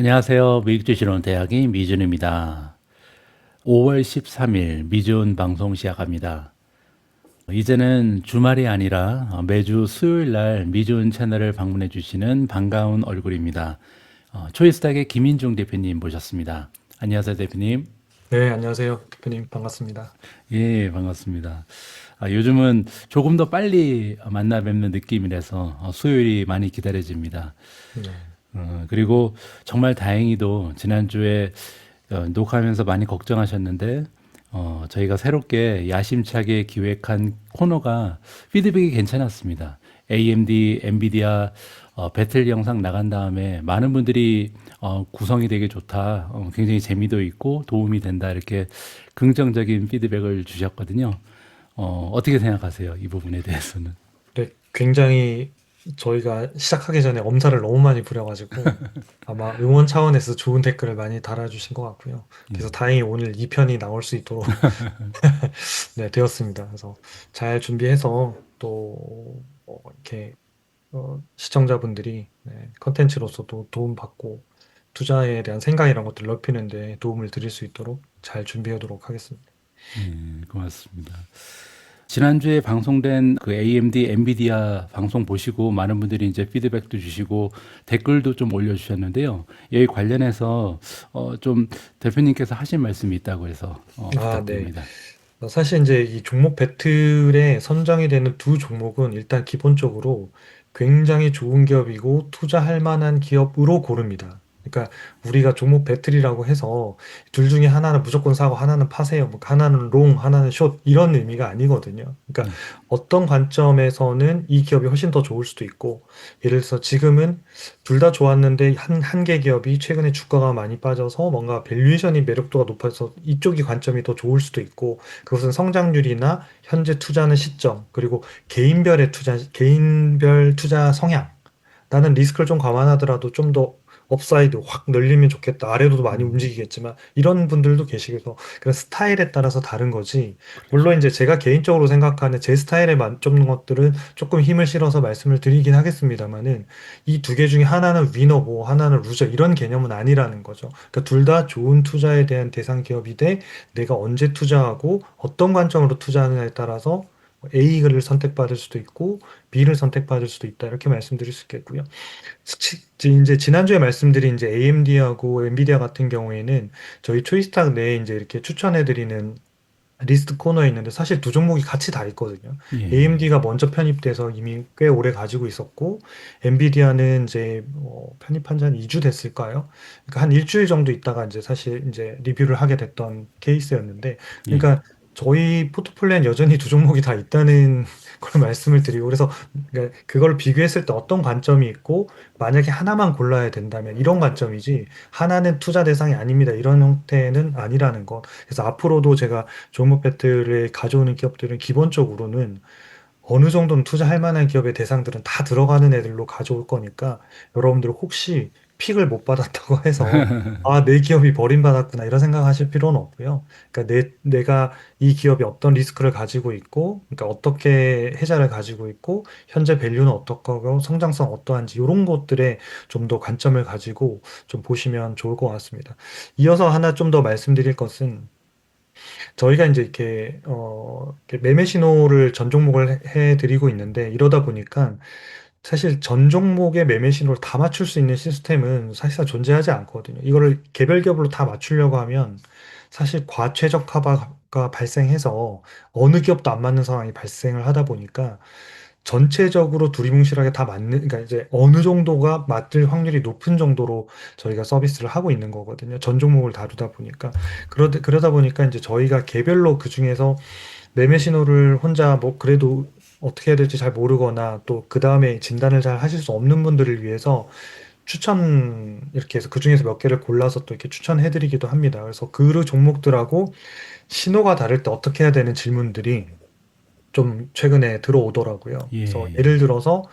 안녕하세요. 미국주시론 대학의 미준입니다. 5월 13일 미준 방송 시작합니다. 이제는 주말이 아니라 매주 수요일 날 미준 채널을 방문해 주시는 반가운 얼굴입니다. 초이스탁의 김인중 대표님 모셨습니다. 안녕하세요, 대표님. 네, 안녕하세요. 대표님 반갑습니다. 예, 반갑습니다. 요즘은 조금 더 빨리 만나 뵙는 느낌이라서 수요일이 많이 기다려집니다. 네. 그리고 정말 다행히도 지난주에 녹화하면서 많이 걱정하셨는데, 저희가 새롭게 야심차게 기획한 코너가 피드백이 괜찮았습니다. AMD, 엔비디아 배틀 영상 나간 다음에 많은 분들이 구성이 되게 좋다, 굉장히 재미도 있고 도움이 된다, 이렇게 긍정적인 피드백을 주셨거든요. 어떻게 생각하세요? 이 부분에 대해서는? 네, 굉장히 저희가 시작하기 전에 엄살을 너무 많이 부려가지고 아마 응원 차원에서 좋은 댓글을 많이 달아주신 것 같고요. 그래서 예. 다행히 오늘 2편이 나올 수 있도록 네, 되었습니다. 그래서 잘 준비해서 또 이렇게 시청자분들이 네, 컨텐츠로서도 도움받고 투자에 대한 생각 이런 것들 넓히는데 도움을 드릴 수 있도록 잘 준비하도록 하겠습니다. 고맙습니다. 지난주에 방송된 그 AMD, 엔비디아 방송 보시고 많은 분들이 이제 피드백도 주시고 댓글도 좀 올려주셨는데요. 여기 관련해서 좀 대표님께서 하신 말씀이 있다고 해서 네. 부탁드립니다. 사실 이제 이 종목 배틀에 선정이 되는 두 종목은 일단 기본적으로 굉장히 좋은 기업이고 투자할 만한 기업으로 고릅니다. 그러니까 우리가 종목 배틀이라고 해서 둘 중에 하나는 무조건 사고 하나는 파세요. 뭐 하나는 롱, 하나는 숏 이런 의미가 아니거든요. 그러니까 네. 어떤 관점에서는 이 기업이 훨씬 더 좋을 수도 있고 예를 들어서 지금은 둘 다 좋았는데 한 개 기업이 최근에 주가가 많이 빠져서 뭔가 밸류에이션이 매력도가 높아서 이쪽이 관점이 더 좋을 수도 있고 그것은 성장률이나 현재 투자하는 시점, 그리고 개인별 투자 성향. 나는 리스크를 좀 감안하더라도 좀 더 업사이드 확 늘리면 좋겠다. 아래로도 많이 음, 움직이겠지만 이런 분들도 계시고 그런 스타일에 따라서 다른 거지. 그렇죠. 물론 이제 제가 개인적으로 생각하는 제 스타일에 맞는 것들은 조금 힘을 실어서 말씀을 드리긴 하겠습니다만은 이 두 개 중에 하나는 위너고 하나는 루저 이런 개념은 아니라는 거죠. 그러니까 둘 다 좋은 투자에 대한 대상 기업이 돼 내가 언제 투자하고 어떤 관점으로 투자하느냐에 따라서 A를 선택받을 수도 있고 B를 선택받을 수도 있다. 이렇게 말씀드릴 수 있겠고요. 이제 지난주에 말씀드린 이제 AMD하고 엔비디아 같은 경우에는 저희 초이스탁 내에 이제 이렇게 추천해드리는 리스트 코너에 있는데 사실 두 종목이 같이 다 있거든요. 예, AMD가 먼저 편입돼서 이미 꽤 오래 가지고 있었고, 엔비디아는 이제 편입한 지 한 2주 됐을까요? 그러니까 한 일주일 정도 있다가 이제 사실 이제 리뷰를 하게 됐던 케이스였는데, 예, 그러니까 저희 포트폴리오는 여전히 두 종목이 다 있다는 걸 말씀을 드리고, 그래서 그러니까 그걸 비교했을 때 어떤 관점이 있고, 만약에 하나만 골라야 된다면 이런 관점이지, 하나는 투자 대상이 아닙니다. 이런 형태는 아니라는 것. 그래서 앞으로도 제가 종목 배틀을 가져오는 기업들은 기본적으로는 어느 정도는 투자할 만한 기업의 대상들은 다 들어가는 애들로 가져올 거니까 여러분들 혹시 픽을 못 받았다고 해서 아, 내 기업이 버림받았구나 이런 생각하실 필요는 없고요. 그러니까 내가 이 기업이 어떤 리스크를 가지고 있고, 그러니까 어떻게 해자를 가지고 있고, 현재 밸류는 어떻고, 성장성 어떠한지 이런 것들에 좀 더 관점을 가지고 좀 보시면 좋을 것 같습니다. 이어서 하나 좀 더 말씀드릴 것은 저희가 이제 이렇게 매매 신호를 전 종목을 해드리고 있는데 이러다 보니까 사실 전 종목의 매매 신호를 다 맞출 수 있는 시스템은 사실상 존재하지 않거든요. 이거를 개별 기업으로 다 맞추려고 하면 사실 과최적화가 발생해서 어느 기업도 안 맞는 상황이 발생을 하다 보니까 전체적으로 두리뭉실하게 다 맞는, 그러니까 이제 어느 정도가 맞을 확률이 높은 정도로 저희가 서비스를 하고 있는 거거든요. 전 종목을 다루다 보니까. 그러다 보니까 이제 저희가 개별로 그 중에서 매매 신호를 혼자 뭐 그래도 어떻게 해야 될지 잘 모르거나 또 그 다음에 진단을 잘 하실 수 없는 분들을 위해서 이렇게 해서 그 중에서 몇 개를 골라서 또 이렇게 추천해 드리기도 합니다. 그래서 그 종목들하고 신호가 다를 때 어떻게 해야 되는 질문들이 좀 최근에 들어오더라고요. 그래서 예, 예를 들어서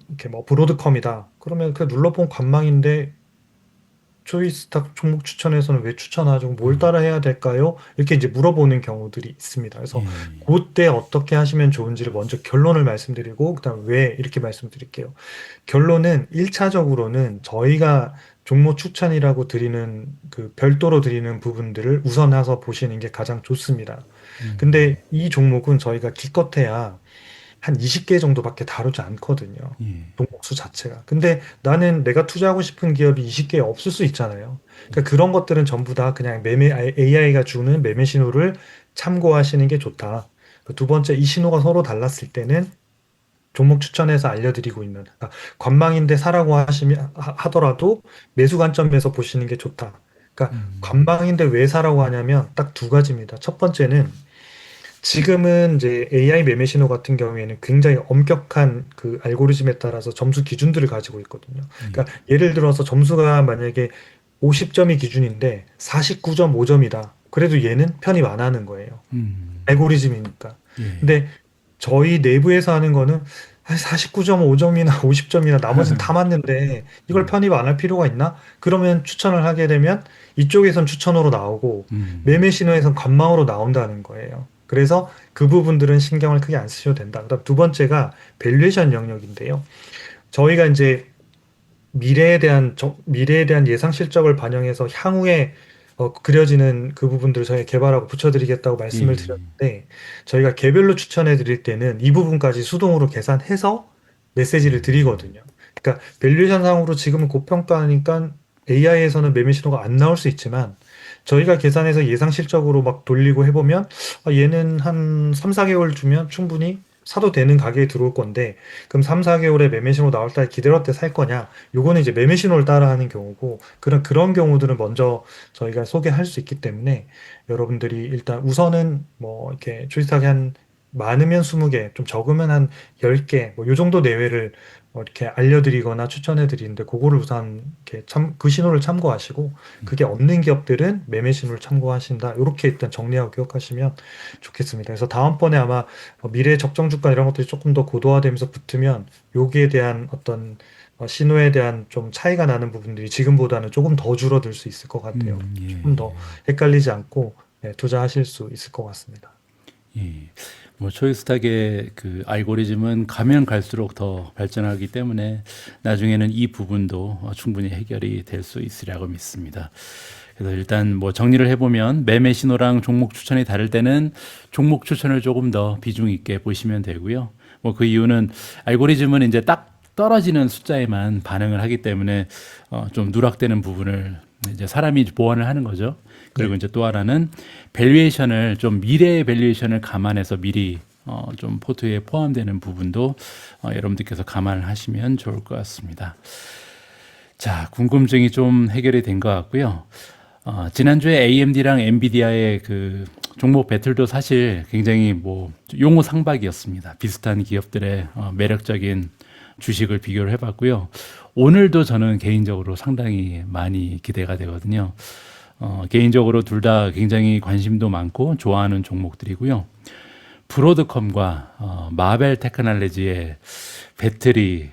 이렇게 브로드컴이다. 그러면 그 눌러본 관망인데 초이스탁 종목 추천에서는 왜 추천하죠? 뭘 음, 따라 해야 될까요? 이렇게 이제 물어보는 경우들이 있습니다. 그래서 예, 그때 어떻게 하시면 좋은지를 먼저 결론을 말씀드리고, 그다음 왜 이렇게 말씀드릴게요. 결론은 1차적으로는 저희가 종목 추천이라고 드리는 그 별도로 드리는 부분들을 우선해서 보시는 게 가장 좋습니다. 음, 근데 이 종목은 저희가 기껏해야 한 20개 정도밖에 다루지 않거든요. 예, 종목수 자체가. 근데 나는 내가 투자하고 싶은 기업이 20개 없을 수 있잖아요. 그러니까 그런 것들은 전부 다 그냥 AI가 주는 매매 신호를 참고하시는 게 좋다. 두 번째, 이 신호가 서로 달랐을 때는 종목 추천해서 알려드리고 있는, 그러니까 관망인데 사라고 하더라도 매수 관점에서 보시는 게 좋다. 그러니까 음, 관망인데 왜 사라고 하냐면 딱 두 가지입니다. 첫 번째는 지금은 이제 AI 매매 신호 같은 경우에는 굉장히 엄격한 그 알고리즘에 따라서 점수 기준들을 가지고 있거든요. 예, 그러니까 예를 들어서 점수가 만약에 50점이 기준인데 49.5점이다. 그래도 얘는 편입 안 하는 거예요. 음, 알고리즘이니까. 예, 근데 저희 내부에서 하는 거는 49.5점이나 50점이나 나머지는 다 맞는데 이걸 음, 편입 안 할 필요가 있나? 그러면 추천을 하게 되면 이쪽에선 추천으로 나오고 음, 매매 신호에선 관망으로 나온다는 거예요. 그래서 그 부분들은 신경을 크게 안 쓰셔도 된다. 그다음 두 번째가 밸류에이션 영역인데요. 저희가 이제 미래에 대한 예상 실적을 반영해서 향후에 그려지는 그 부분들을 저희가 개발하고 붙여드리겠다고 말씀을 예, 드렸는데 저희가 개별로 추천해 드릴 때는 이 부분까지 수동으로 계산해서 메시지를 음, 드리거든요. 그러니까 밸류에이션 상으로 지금은 고평가니까 AI에서는 매매 신호가 안 나올 수 있지만 저희가 계산해서 예상 실적으로 막 돌리고 해보면 얘는 한 3, 4개월 주면 충분히 사도 되는 가격에 들어올 건데 그럼 3, 4개월에 매매 신호 나올 때 기다릴 때 살 거냐? 요거는 이제 매매 신호를 따라하는 경우고 그런 경우들은 먼저 저희가 소개할 수 있기 때문에 여러분들이 일단 우선은 뭐 이렇게 초이스하게 한 많으면 20개, 좀 적으면 한 10개, 뭐 요 정도 내외를 이렇게 알려드리거나 추천해드리는데 그거를 우선 이렇게 그 신호를 참고하시고 그게 없는 기업들은 매매 신호를 참고하신다. 이렇게 일단 정리하고 기억하시면 좋겠습니다. 그래서 다음번에 아마 미래 적정 주가 이런 것들이 조금 더 고도화되면서 붙으면 여기에 대한 어떤 신호에 대한 좀 차이가 나는 부분들이 지금보다는 조금 더 줄어들 수 있을 것 같아요. 조금 더 예. 헷갈리지 않고 투자하실 수 있을 것 같습니다. 예. 뭐 초이스탁의 그 알고리즘은 가면 갈수록 더 발전하기 때문에 나중에는 이 부분도 충분히 해결이 될 수 있으리라고 믿습니다. 그래서 일단 뭐 정리를 해보면 매매 신호랑 종목 추천이 다를 때는 종목 추천을 조금 더 비중 있게 보시면 되고요. 뭐 그 이유는 알고리즘은 이제 딱 떨어지는 숫자에만 반응을 하기 때문에 좀 누락되는 부분을 이제 사람이 보완을 하는 거죠. 그리고 네. 이제 또 하나는 밸류에이션을 좀 미래의 밸류에이션을 감안해서 미리 좀 포트에 포함되는 부분도 여러분들께서 감안을 하시면 좋을 것 같습니다. 자, 궁금증이 좀 해결이 된 것 같고요. 지난주에 AMD랑 엔비디아의 그 종목 배틀도 사실 굉장히 뭐 용호 상박이었습니다. 비슷한 기업들의 매력적인 주식을 비교를 해봤고요. 오늘도 저는 개인적으로 상당히 많이 기대가 되거든요. 개인적으로 둘 다 굉장히 관심도 많고 좋아하는 종목들이고요. 브로드컴과 마벨 테크놀로지의 배틀이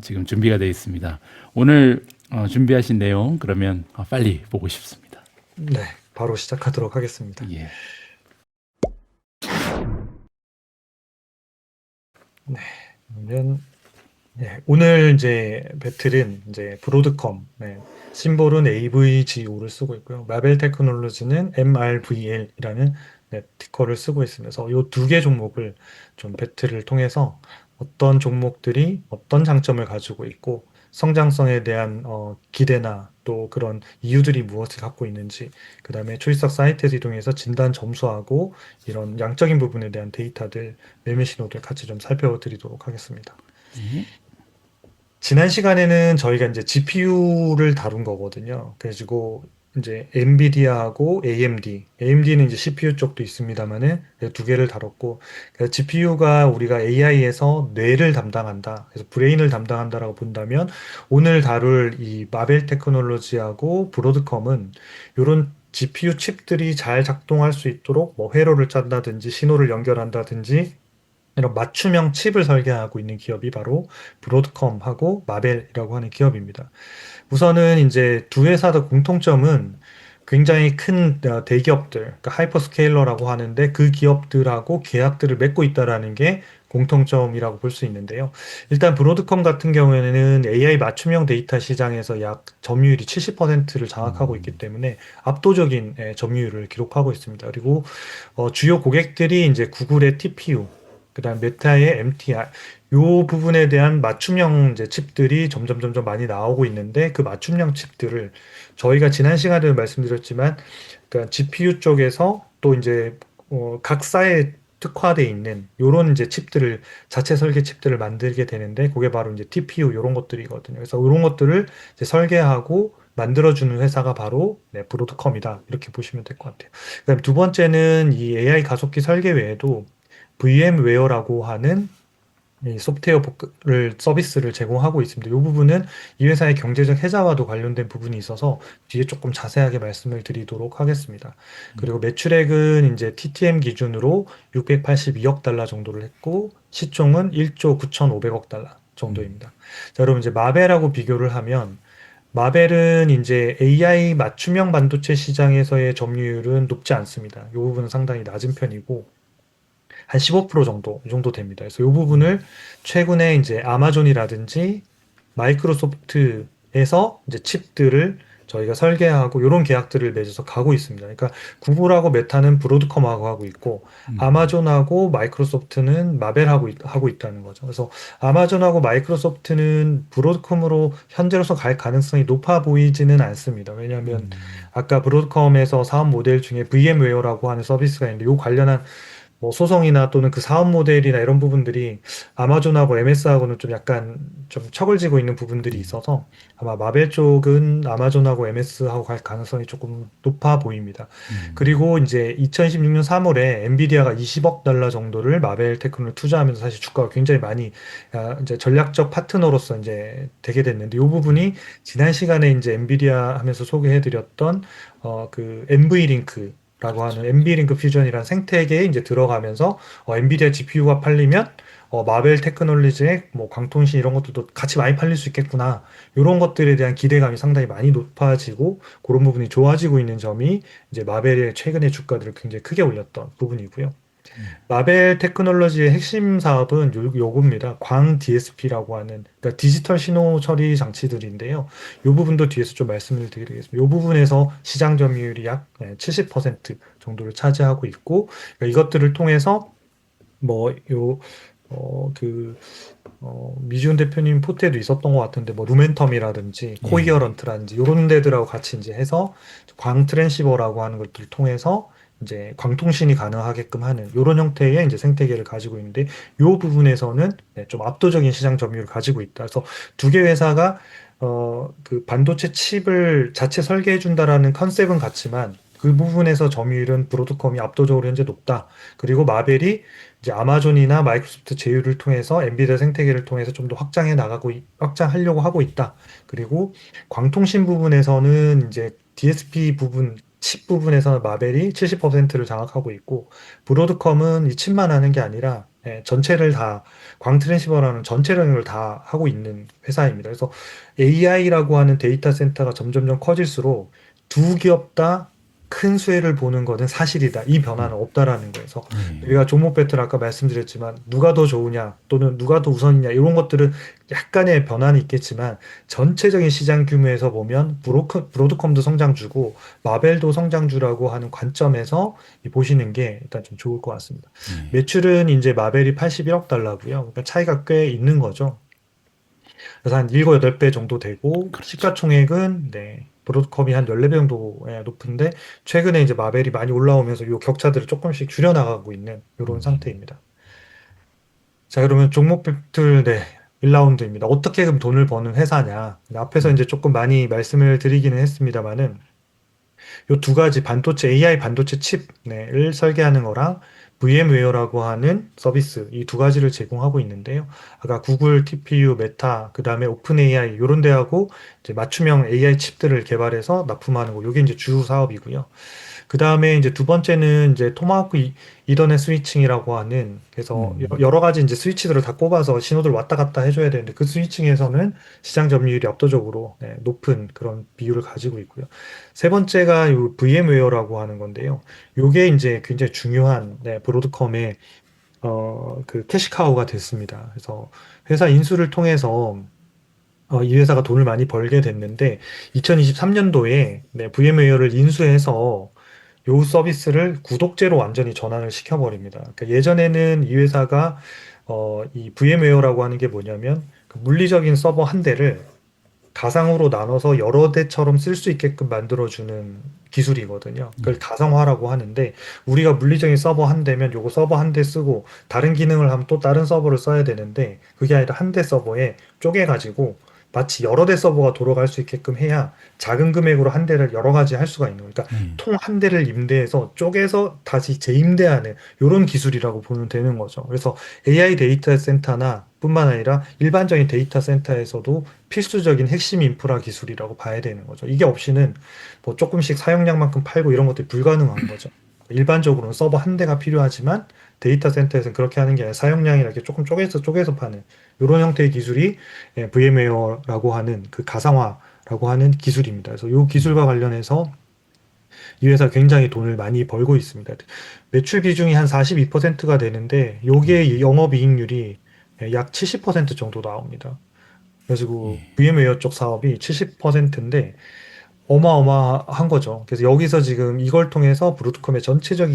지금 준비가 되어 있습니다. 오늘 준비하신 내용 그러면 빨리 보고 싶습니다. 네, 바로 시작하도록 하겠습니다. 예. 네, 그러면 오늘 이제 배틀은 이제 브로드컴, 심볼은 AVGO를 쓰고 있고요. 마벨 테크놀로지는 MRVL이라는 티커를 쓰고 있으면서 이 두 개 종목을 좀 배틀을 통해서 어떤 종목들이 어떤 장점을 가지고 있고 성장성에 대한 기대나 또 그런 이유들이 무엇을 갖고 있는지 그다음에 초이스탁 사이트에서 이동해서 진단 점수하고 이런 양적인 부분에 대한 데이터들 매매 신호들 같이 좀 살펴드리도록 하겠습니다. 예. 지난 시간에는 저희가 이제 GPU를 다룬 거거든요. 그래가지고 이제 엔비디아하고 AMD는 이제 CPU 쪽도 있습니다만은 두 개를 다뤘고, GPU가 우리가 AI에서 뇌를 담당한다. 그래서 브레인을 담당한다라고 본다면 오늘 다룰 이 마벨 테크놀로지하고 브로드컴은 이런 GPU 칩들이 잘 작동할 수 있도록 뭐 회로를 짠다든지 신호를 연결한다든지 이런 맞춤형 칩을 설계하고 있는 기업이 바로 브로드컴하고 마벨이라고 하는 기업입니다. 우선은 이제 두 회사 다 공통점은 굉장히 큰 대기업들, 그러니까 하이퍼스케일러라고 하는데 그 기업들하고 계약들을 맺고 있다라는 게 공통점이라고 볼 수 있는데요. 일단 브로드컴 같은 경우에는 AI 맞춤형 데이터 시장에서 약 점유율이 70%를 장악하고 있기 음, 때문에 압도적인 점유율을 기록하고 있습니다. 그리고 주요 고객들이 이제 구글의 TPU, 그다음 메타의 MTR, 요 부분에 대한 맞춤형 이제 칩들이 점점 많이 나오고 있는데 그 맞춤형 칩들을 저희가 지난 시간에도 말씀드렸지만 그러니까 GPU 쪽에서 또 이제 각사에 특화돼 있는 요런 이제 칩들을 자체 설계 칩들을 만들게 되는데 그게 바로 이제 TPU 요런 것들이거든요. 그래서 요런 것들을 이제 설계하고 만들어주는 회사가 바로 네, 브로드컴이다. 이렇게 보시면 될 것 같아요. 그다음 두 번째는 이 AI 가속기 설계 외에도 VM웨어라고 하는 이 소프트웨어를 서비스를 제공하고 있습니다. 이 부분은 이 회사의 경제적 해자와도 관련된 부분이 있어서 뒤에 조금 자세하게 말씀을 드리도록 하겠습니다. 그리고 매출액은 이제 TTM 기준으로 682억 달러 정도를 했고 시총은 1조 9,500억 달러 음, 정도입니다. 자, 여러분 이제 마벨하고 비교를 하면 마벨은 이제 AI 맞춤형 반도체 시장에서의 점유율은 높지 않습니다. 이 부분은 상당히 낮은 편이고 한 15% 정도, 이 정도 됩니다. 그래서 이 부분을 최근에 이제 아마존이라든지 마이크로소프트에서 이제 칩들을 저희가 설계하고 이런 계약들을 맺어서 가고 있습니다. 그러니까 구글하고 메타는 브로드컴하고 하고 있고 음, 아마존하고 마이크로소프트는 하고 있다는 거죠. 그래서 아마존하고 마이크로소프트는 브로드컴으로 현재로서 갈 가능성이 높아 보이지는 않습니다. 왜냐하면 음, 아까 브로드컴에서 사업 모델 중에 VM웨어라고 하는 서비스가 있는데 이 관련한 뭐 소송이나 또는 그 사업 모델이나 이런 부분들이 아마존하고 MS하고는 좀 약간 좀 척을 지고 있는 부분들이 음, 있어서 아마 마벨 쪽은 아마존하고 MS하고 갈 가능성이 조금 높아 보입니다. 음, 그리고 이제 2016년 3월에 엔비디아가 20억 달러 정도를 마벨 테크노를 투자하면서 사실 주가가 굉장히 많이 이제 전략적 파트너로서 이제 되게 됐는데 이 부분이 지난 시간에 이제 엔비디아 하면서 소개해드렸던 그 NV링크 라고 그렇죠. 하는 NV링크 퓨전이라는 생태계에 이제 들어가면서 엔비디아 GPU가 팔리면 마벨 테크놀로지의 뭐 광통신 이런 것들도 같이 많이 팔릴 수 있겠구나. 이런 것들에 대한 기대감이 상당히 많이 높아지고 그런 부분이 좋아지고 있는 점이 이제 마벨의 최근의 주가들을 굉장히 크게 올렸던 부분이고요. 음, 마벨 테크놀로지의 핵심 사업은 요겁니다. 광 DSP라고 하는 그러니까 디지털 신호 처리 장치들인데요. 이 부분도 뒤에서 좀 말씀을 드리겠습니다. 이 부분에서 시장 점유율이 약 70% 정도를 차지하고 있고 그러니까 이것들을 통해서 뭐 요 미지훈 대표님 포트에도 있었던 것 같은데 뭐 루멘텀이라든지 예, 코이어런트라든지 이런 데들하고 같이 이제 해서 광 트랜시버라고 하는 것들을 통해서 이제 광통신이 가능하게끔 하는 이런 형태의 이제 생태계를 가지고 있는데 이 부분에서는 네, 좀 압도적인 시장 점유율을 가지고 있다. 그래서 두 개 회사가 그 반도체 칩을 자체 설계해 준다라는 컨셉은 같지만 그 부분에서 점유율은 브로드컴이 압도적으로 현재 높다. 그리고 마벨이 이제 아마존이나 마이크로소프트 제휴를 통해서 엔비디아 생태계를 통해서 좀 더 확장하려고 하고 있다. 그리고 광통신 부분에서는 이제 DSP 부분, 칩 부분에서는 마벨이 70%를 장악하고 있고 브로드컴은 이 칩만 하는 게 아니라 전체를 다 광트랜시버라는 전체 영역을 다 하고 있는 회사입니다. 그래서 AI라고 하는 데이터 센터가 점점점 커질수록 두 기업 다 큰 수혜를 보는 것은 사실이다. 이 변화는 음, 없다라는 거예요. 그래서 예, 우리가 종목 배틀 아까 말씀드렸지만 누가 더 좋으냐 또는 누가 더 우선이냐 이런 것들은 약간의 변화는 있겠지만 전체적인 시장 규모에서 보면 브로드컴도 성장주고 마벨도 성장주라고 하는 관점에서 보시는 게 일단 좀 좋을 것 같습니다. 예, 매출은 이제 마벨이 81억 달러고요. 그러니까 차이가 꽤 있는 거죠. 그래서 한 7, 8배 정도 되고 그렇죠. 시가총액은 네. 브로드컴이 한 14배 정도 높은데 최근에 이제 마벨이 많이 올라오면서 이 격차들을 조금씩 줄여나가고 있는 이런 음, 상태입니다. 자, 그러면 종목 배틀 네. 1라운드입니다. 어떻게 그럼 돈을 버는 회사냐? 앞에서 음, 이제 조금 많이 말씀을 드리기는 했습니다만은 요 두 가지 반도체 AI 반도체 칩을 설계하는 거랑 VM웨어라고 하는 서비스 이 두 가지를 제공하고 있는데요. 아까 구글 TPU, 메타, 그다음에 오픈 AI 요런 데하고 이제 맞춤형 AI 칩들을 개발해서 납품하는 거. 요게 이제 주 사업이고요. 그 다음에 이제 두 번째는 이제 토마호크 이더넷 스위칭이라고 하는, 그래서 음, 여러 가지 이제 스위치들을 다 꼽아서 신호들 왔다 갔다 해줘야 되는데 그 스위칭에서는 시장 점유율이 압도적으로 높은 그런 비율을 가지고 있고요. 세 번째가 요 VM웨어라고 하는 건데요. 요게 이제 굉장히 중요한 브로드컴의 그 캐시카우가 됐습니다. 그래서 회사 인수를 통해서 이 회사가 돈을 많이 벌게 됐는데 2023년도에 VM웨어를 인수해서 요 서비스를 구독제로 완전히 전환을 시켜버립니다. 그러니까 예전에는 이 회사가 이 VM웨어라고 하는 게 뭐냐면 그 물리적인 서버 한 대를 가상으로 나눠서 여러 대처럼 쓸 수 있게끔 만들어주는 기술이거든요. 그걸 예. 가상화라고 하는데 우리가 물리적인 서버 한 대면 요거 서버 한 대 쓰고 다른 기능을 하면 또 다른 서버를 써야 되는데 그게 아니라 한 대 서버에 쪼개가지고 마치 여러 대 서버가 돌아갈 수 있게끔 해야 작은 금액으로 한 대를 여러 가지 할 수가 있는 거예요. 그러니까 예. 통 한 대를 임대해서 쪼개서 다시 재임대하는 이런 기술이라고 보면 되는 거죠. 그래서 AI 데이터 센터나 뿐만 아니라 일반적인 데이터 센터에서도 필수적인 핵심 인프라 기술이라고 봐야 되는 거죠. 이게 없이는 뭐 조금씩 사용량만큼 팔고 이런 것들이 불가능한 거죠. 일반적으로는 서버 한 대가 필요하지만 데이터 센터에서는 그렇게 하는 게 아니라 사용량이 이렇게 조금 쪼개서 파는 이런 형태의 기술이 VM웨어라고 하는 그 가상화라고 하는 기술입니다. 그래서 이 기술과 관련해서 이 회사 굉장히 돈을 많이 벌고 있습니다. 매출 비중이 한 42%가 되는데 요게 영업이익률이 약 70% 정도 나옵니다. 그래가지고 예. VM웨어 쪽 사업이 70%인데 어마어마한 거죠. 그래서 여기서 지금 이걸 통해서 브로드컴의 전체적인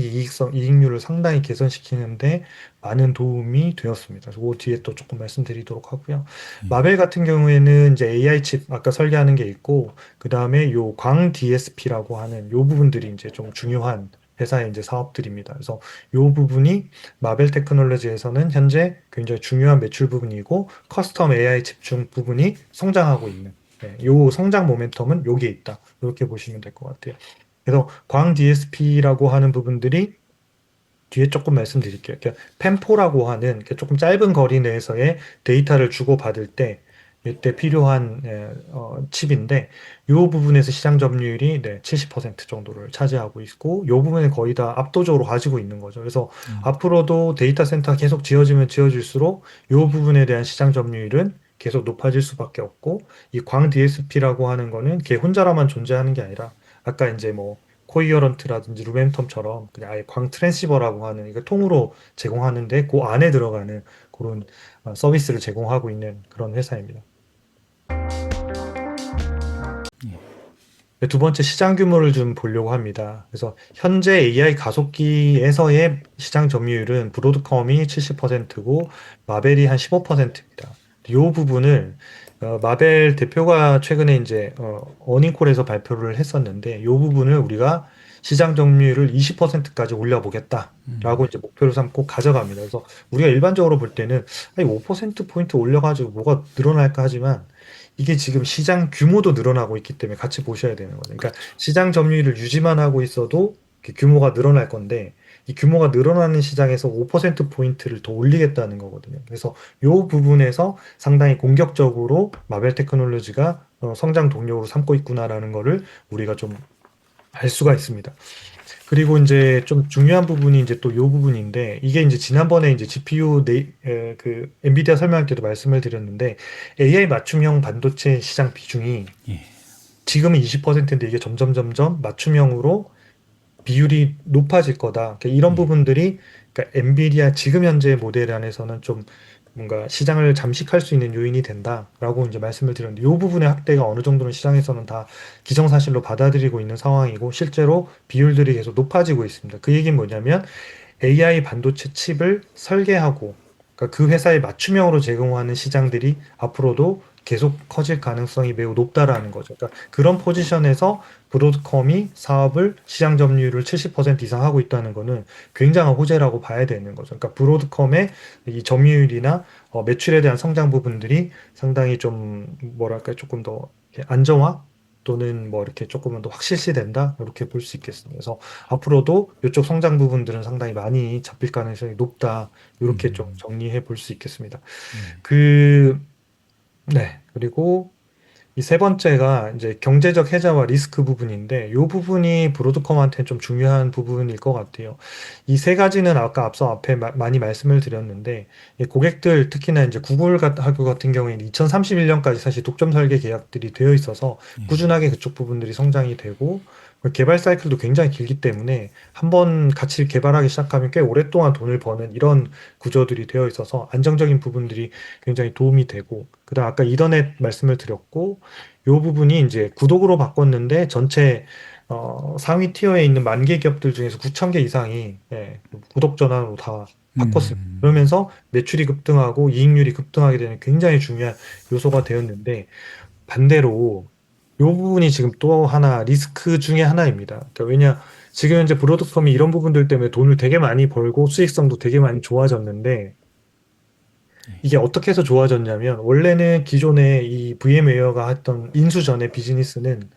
이익률을 상당히 개선시키는데 많은 도움이 되었습니다. 그래서 그 뒤에 또 조금 말씀드리도록 하고요. 예. 마벨 같은 경우에는 이제 AI 칩 아까 설계하는 게 있고, 그 다음에 요 광 DSP라고 하는 요 부분들이 이제 좀 중요한 회사의 이제 사업들입니다. 그래서 요 부분이 마벨 테크놀로지에서는 현재 굉장히 중요한 매출 부분이고 커스텀 AI 집중 부분이 성장하고 있는 요 성장 모멘텀은 여기에 있다. 이렇게 보시면 될 것 같아요. 그래서 광 DSP라고 하는 부분들이 뒤에 조금 말씀드릴게요. 펜포라고 하는 조금 짧은 거리 내에서의 데이터를 주고받을 때 이때 필요한 칩인데 이 부분에서 시장 점유율이 70% 정도를 차지하고 있고 이 부분은 거의 다 압도적으로 가지고 있는 거죠. 그래서 앞으로도 데이터 센터가 계속 지어지면 지어질수록 이 부분에 대한 시장 점유율은 계속 높아질 수밖에 없고 이 광 DSP라고 하는 거는 걔 혼자라만 존재하는 게 아니라 아까 이제 뭐 코이어런트라든지 루멘텀처럼 그냥 아예 광 트랜시버라고 하는 이거 통으로 제공하는데 그 안에 들어가는 그런 서비스를 제공하고 있는 그런 회사입니다. 두 번째 시장 규모를 좀 보려고 합니다. 그래서 현재 AI 가속기에서의 시장 점유율은 브로드컴이 70%고 마벨이 한 15%입니다. 이 부분을 마벨 대표가 최근에 이제 어닝콜에서 발표를 했었는데 이 부분을 우리가 시장 점유율을 20%까지 올려보겠다라고 이제 목표를 삼고 가져갑니다. 그래서 우리가 일반적으로 볼 때는 아니 5% 포인트 올려가지고 뭐가 늘어날까 하지만 이게 지금 시장 규모도 늘어나고 있기 때문에 같이 보셔야 되는 거죠. 그러니까 그렇죠. 시장 점유율을 유지만 하고 있어도 규모가 늘어날 건데 이 규모가 늘어나는 시장에서 5%포인트를 더 올리겠다는 거거든요. 그래서 이 부분에서 상당히 공격적으로 마벨 테크놀로지가 성장 동력으로 삼고 있구나라는 거를 우리가 좀 알 수가 있습니다. 그리고 이제 좀 중요한 부분이 이제 또 이 부분인데 이게 이제 지난번에 이제 GPU 그 엔비디아 설명할 때도 말씀을 드렸는데 AI 맞춤형 반도체 시장 비중이 예. 지금은 20%인데 이게 점점 맞춤형으로 비율이 높아질 거다. 그러니까 이런 예. 부분들이 그러니까 엔비디아 지금 현재 모델 안에서는 좀 뭔가 시장을 잠식할 수 있는 요인이 된다라고 이제 말씀을 드렸는데 이 부분의 확대가 어느 정도는 시장에서는 다 기정사실로 받아들이고 있는 상황이고 실제로 비율들이 계속 높아지고 있습니다. 그 얘기는 뭐냐면 AI 반도체 칩을 설계하고 그러니까 그 회사에 맞춤형으로 제공하는 시장들이 앞으로도 계속 커질 가능성이 매우 높다라는 거죠. 그러니까 그런 포지션에서 브로드컴이 사업을 시장 점유율을 70% 이상 하고 있다는 거는 굉장한 호재라고 봐야 되는 거죠. 그러니까 브로드컴의 이 점유율이나 매출에 대한 성장 부분들이 상당히 좀 뭐랄까 조금 더 이렇게 안정화 또는 뭐 이렇게 조금은 더 확실시된다 이렇게 볼 수 있겠습니다. 그래서 앞으로도 이쪽 성장 부분들은 상당히 많이 잡힐 가능성이 높다 이렇게 좀 음. 정리해 볼 수 있겠습니다. 예. 그 네. 그리고 이 세 번째가 이제 경제적 해자와 리스크 부분인데, 이 부분이 브로드컴한테는 좀 중요한 부분일 것 같아요. 이 세 가지는 아까 앞서 앞에 많이 말씀을 드렸는데, 이 고객들, 특히나 이제 구글 하고 같은 경우에는 2031년까지 사실 독점 설계 계약들이 되어 있어서 예. 꾸준하게 그쪽 부분들이 성장이 되고, 개발 사이클도 굉장히 길기 때문에 한번 같이 개발하기 시작하면 꽤 오랫동안 돈을 버는 이런 구조들이 되어 있어서 안정적인 부분들이 굉장히 도움이 되고, 그다음 아까 이더넷 말씀을 드렸고, 요 부분이 이제 구독으로 바꿨는데 전체 상위 티어에 있는 10,000개 기업들 중에서 9,000개 이상이 구독 전환으로 다 바꿨습니다. 음. 그러면서 매출이 급등하고 이익률이 급등하게 되는 굉장히 중요한 요소가 되었는데, 반대로 요 부분이 지금 또 하나 리스크 중에 하나입니다. 그러니까 왜냐 지금 현재 브로드컴이 이런 부분들 때문에 돈을 되게 많이 벌고 수익성도 되게 많이 좋아졌는데, 예. 이게 어떻게 해서 좋아졌냐면, 원래는 기존에 이 VM웨어가 했던 인수 전의 비즈니스는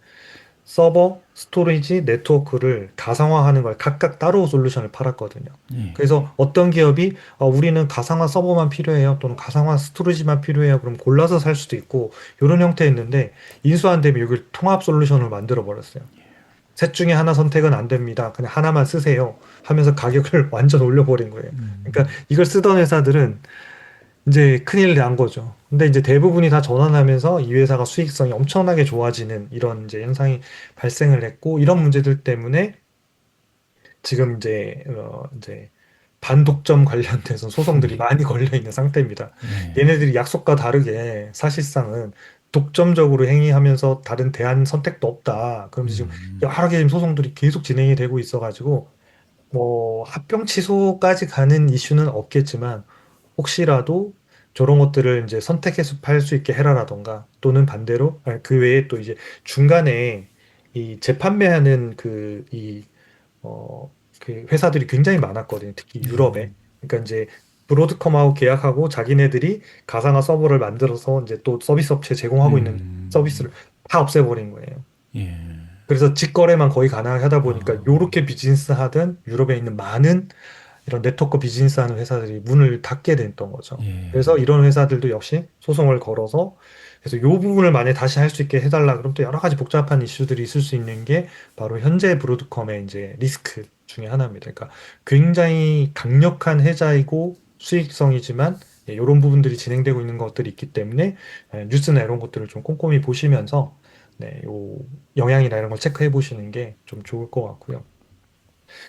서버, 스토리지, 네트워크를 가상화하는 걸 각각 따로 솔루션을 팔았거든요. 예. 그래서 어떤 기업이 우리는 가상화 서버만 필요해요, 또는 가상화 스토리지만 필요해요, 그럼 골라서 살 수도 있고, 이런 형태였는데, 인수한 다음에 이걸 통합 솔루션을 만들어 버렸어요. 셋 중에 하나 선택은 안 됩니다, 그냥 하나만 쓰세요 하면서 가격을 완전 올려버린 거예요. 그러니까 이걸 쓰던 회사들은 이제 큰일 난 거죠. 근데 이제 대부분이 다 전환하면서 이 회사가 수익성이 엄청나게 좋아지는 이런 이제 현상이 발생을 했고, 이런 문제들 때문에 지금 이제 반독점 관련돼서 소송들이 많이 걸려 있는 상태입니다. 예. 얘네들이 약속과 다르게 사실상은 독점적으로 행위하면서 다른 대안 선택도 없다, 그러면서 지금 음. 여러 개 지금 소송들이 계속 진행이 되고 있어가지고, 뭐 합병 취소까지 가는 이슈는 없겠지만, 혹시라도 저런 것들을 이제 선택해서 팔 수 있게 해라라던가, 또는 반대로 그 외에 또 이제 중간에 이 재판매하는 그 회사들이 굉장히 많았거든요. 특히 유럽에. 음. 그러니까 이제 브로드컴하고 계약하고 자기네들이 가상화 서버를 만들어서 이제 또 서비스 업체에 제공하고 있는 음. 서비스를 다 없애버린 거예요. 예. 그래서 직거래만 거의 가능하게 하다 보니까 아. 요렇게 비즈니스 하던 유럽에 있는 많은 이런 네트워크 비즈니스 하는 회사들이 문을 닫게 됐던 거죠. 예. 그래서 이런 회사들도 역시 소송을 걸어서, 그래서 이 부분을 만약에 다시 할 수 있게 해달라 그럼 또 여러 가지 복잡한 이슈들이 있을 수 있는 게 바로 현재 브로드컴의 이제 리스크 중에 하나입니다. 그러니까 굉장히 강력한 해자이고 수익성이지만, 이런 부분들이 진행되고 있는 것들이 있기 때문에 뉴스나 이런 것들을 좀 꼼꼼히 보시면서 요 영향이나 이런 걸 체크해 보시는 게 좀 좋을 것 같고요.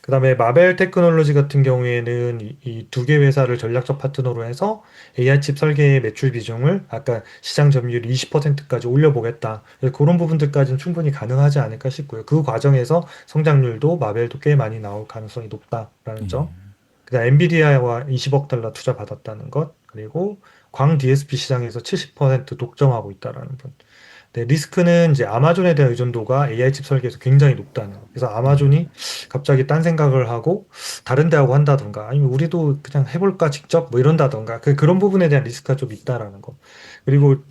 그다음에 마벨 테크놀로지 같은 경우에는 이 두 개 회사를 전략적 파트너로 해서 AI 칩 설계의 매출 비중을 아까 시장 점유율 20%까지 올려보겠다, 그래서 그런 부분들까지는 충분히 가능하지 않을까 싶고요. 그 과정에서 성장률도 마벨도 꽤 많이 나올 가능성이 높다라는 점. 예. 그다음 엔비디아와 20억 달러 투자 받았다는 것, 그리고 광 DSP 시장에서 70% 독점하고 있다라는 분. 네, 리스크는 이제 아마존에 대한 의존도가 AI 칩 설계에서 굉장히 높다는 거. 그래서 예. 아마존이 갑자기 딴 생각을 하고 다른 데하고 한다던가, 아니면 우리도 그냥 해볼까 직접 뭐 이런다던가, 그런 부분에 대한 리스크가 좀 있다라는 거. 그리고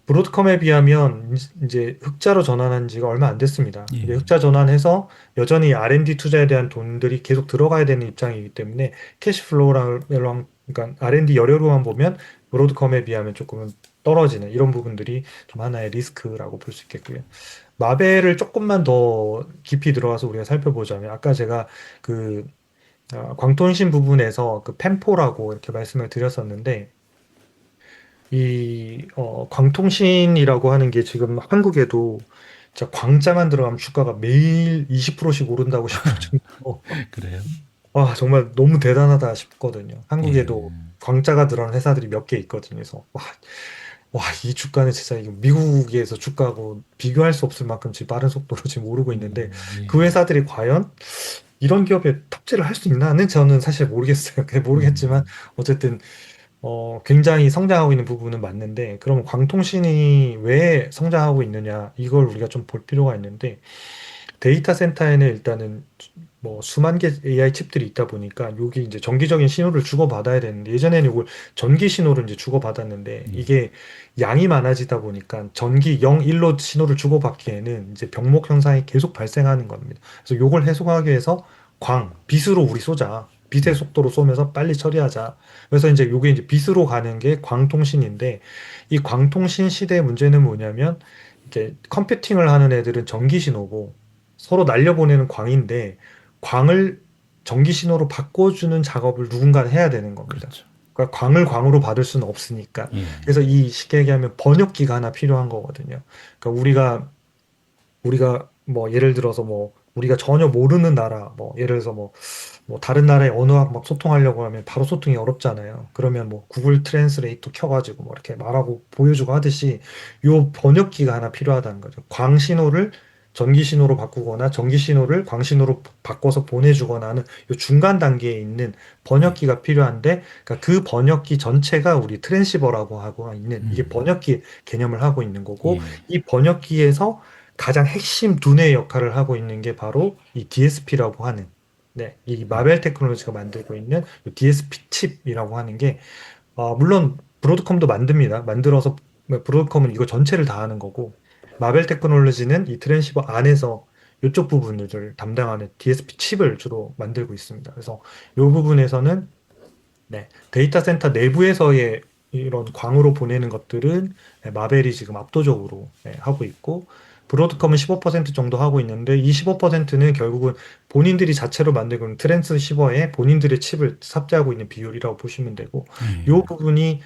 브로드컴에 비하면 이제 흑자로 전환한 지가 얼마 안 됐습니다. 이제 예. 흑자 전환해서 여전히 R&D 투자에 대한 돈들이 계속 들어가야 되는 입장이기 때문에 캐시플로우랑, 그러니까 R&D 여료로만 보면 브로드컴에 비하면 조금은 떨어지는 이런 부분들이 좀 하나의 리스크라고 볼 수 있겠고요. 마벨을 조금만 더 깊이 들어가서 우리가 살펴보자면, 아까 제가 그 광통신 부분에서 그 펜포라고 이렇게 말씀을 드렸었는데, 이 광통신이라고 하는 게 지금 한국에도 진짜 광자만 들어가면 주가가 매일 20%씩 오른다고 싶을 정도로 그래요? 와, 정말 너무 대단하다 싶거든요. 예. 한국에도 광자가 들어간 회사들이 몇 개 있거든요. 그래서 와, 이 주가는 진짜 이거 미국에서 주가하고 비교할 수 없을 만큼 지금 빠른 속도로 지금 오르고 있는데, 그 예. 회사들이 과연 이런 기업에 탑재를 할 수 있나는 저는 사실 모르겠어요. 모르겠지만 음. 어쨌든 굉장히 성장하고 있는 부분은 맞는데, 그러면 광통신이 왜 성장하고 있느냐, 이걸 우리가 좀 볼 필요가 있는데, 데이터 센터에는 일단은 뭐 수만 개 AI 칩들이 있다 보니까 여기 이제 정기적인 신호를 주고받아야 되는데, 예전에는 이걸 전기 신호를 이제 주고받았는데, 예. 이게 양이 많아지다 보니까 전기 0, 1로 신호를 주고받기에는 이제 병목 현상이 계속 발생하는 겁니다. 그래서 요걸 해소하기 위해서 빛으로 우리 쏘자. 빛의 예. 속도로 쏘면서 빨리 처리하자. 그래서 이제 요게 이제 빛으로 가는 게 광통신인데, 이 광통신 시대의 문제는 뭐냐면 이렇게 컴퓨팅을 하는 애들은 전기 신호고 서로 날려보내는 광인데 광을 전기 신호로 바꿔주는 작업을 누군가 해야 되는 겁니다. 그렇죠. 그러니까 광을 광으로 받을 수는 없으니까. 예. 그래서 이 쉽게 얘기하면 번역기가 하나 필요한 거거든요. 그러니까 우리가 뭐 예를 들어서 뭐 우리가 전혀 모르는 나라 뭐 예를 들어서 뭐 다른 나라의 언어학 막 소통하려고 하면 바로 소통이 어렵잖아요. 그러면 뭐 구글 트랜스레이터 켜가지고 뭐 이렇게 말하고 보여주고 하듯이 요 번역기가 하나 필요하다는 거죠. 광 신호를 전기 신호로 바꾸거나 전기 신호를 광 신호로 바꿔서 보내주거나 하는 요 중간 단계에 있는 예. 번역기가 필요한데, 그러니까 그 번역기 전체가 우리 트랜시버라고 하고 있는 이게 음. 번역기 개념을 하고 있는 거고, 예. 이 번역기에서 가장 핵심 두뇌 역할을 하고 있는 게 바로 이 DSP라고 하는, 네, 이 음. 마벨 테크놀로지가 만들고 있는 이 DSP 칩이라고 하는 게, 물론 브로드컴도 만듭니다. 만들어서 브로드컴은 이거 전체를 다 하는 거고, 마벨 테크놀로지는 이 트랜시버 안에서 이쪽 부분을 담당하는 DSP 칩을 주로 만들고 있습니다. 그래서 이 부분에서는, 네, 데이터 센터 내부에서의 이런 광으로 보내는 것들은, 네, 마벨이 지금 압도적으로, 네, 하고 있고, 브로드컴은 15% 정도 하고 있는데, 이 15%는 결국은 본인들이 자체로 만들고 있는 트랜스시버에 본인들의 칩을 탑재하고 있는 비율이라고 보시면 되고, 이 예. 부분이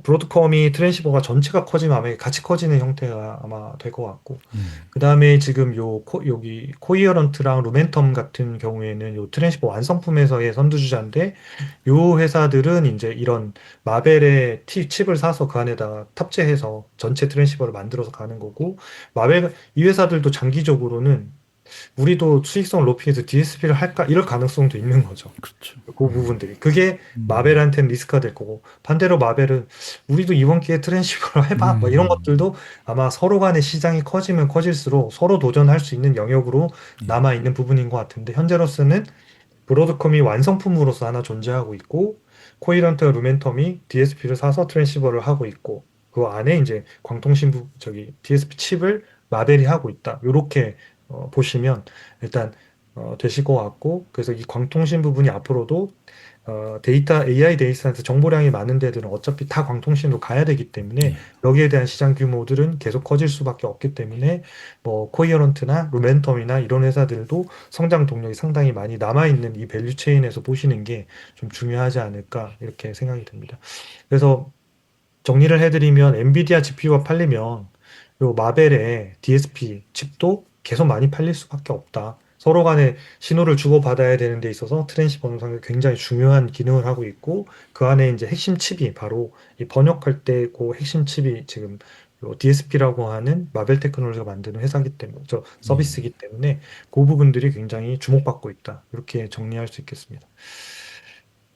브로드컴이 트랜시버가 전체가 커지면 아마 같이 커지는 형태가 아마 될 것 같고, 음. 그 다음에 지금 여기 코이어런트랑 루멘텀 같은 경우에는 요 트랜시버 완성품에서의 선두주자인데, 요 회사들은 이제 이런 마벨의 칩을 사서 그 안에다 탑재해서 전체 트랜시버를 만들어서 가는 거고, 이 회사들도 장기적으로는 우리도 수익성을 높이기 위해서 DSP를 할까? 이럴 가능성도 있는 거죠. 그렇죠. 그 부분들이. 그게 음. 마벨한테는 리스크가 될 거고, 반대로 마벨은 우리도 이번 기회에 트랜시버를 해봐. 뭐 이런 음. 것들도 아마 서로 간의 시장이 커지면 커질수록 서로 도전할 수 있는 영역으로 예. 남아있는 부분인 것 같은데, 현재로서는 브로드컴이 완성품으로서 하나 존재하고 있고, 코이런트와 루멘텀이 DSP를 사서 트랜시버를 하고 있고, 그 안에 이제 저기 DSP 칩을 마벨이 하고 있다. 이렇게 보시면 일단 되실 것 같고, 그래서 이 광통신 부분이 앞으로도 AI 데이터센터 정보량이 많은 데들은 어차피 다 광통신으로 가야 되기 때문에 예. 여기에 대한 시장 규모들은 계속 커질 수밖에 없기 때문에 뭐 코이어런트나 루멘텀이나 이런 회사들도 성장 동력이 상당히 많이 남아있는 이 밸류 체인에서 보시는 게 좀 중요하지 않을까 이렇게 생각이 듭니다. 그래서 정리를 해드리면 엔비디아 GPU가 팔리면 요 마벨의 DSP 칩도 계속 많이 팔릴 수밖에 없다. 서로 간에 신호를 주고받아야 되는 데 있어서 트랜시버는 상당히 굉장히 중요한 기능을 하고 있고, 그 안에 이제 핵심 칩이 바로 이 번역할 때 그 핵심 칩이 지금 DSP라고 하는 마벨 테크놀로지가 만드는 회사기 때문에, 저 예. 서비스이기 때문에 그 부분들이 굉장히 주목받고 있다. 이렇게 정리할 수 있겠습니다.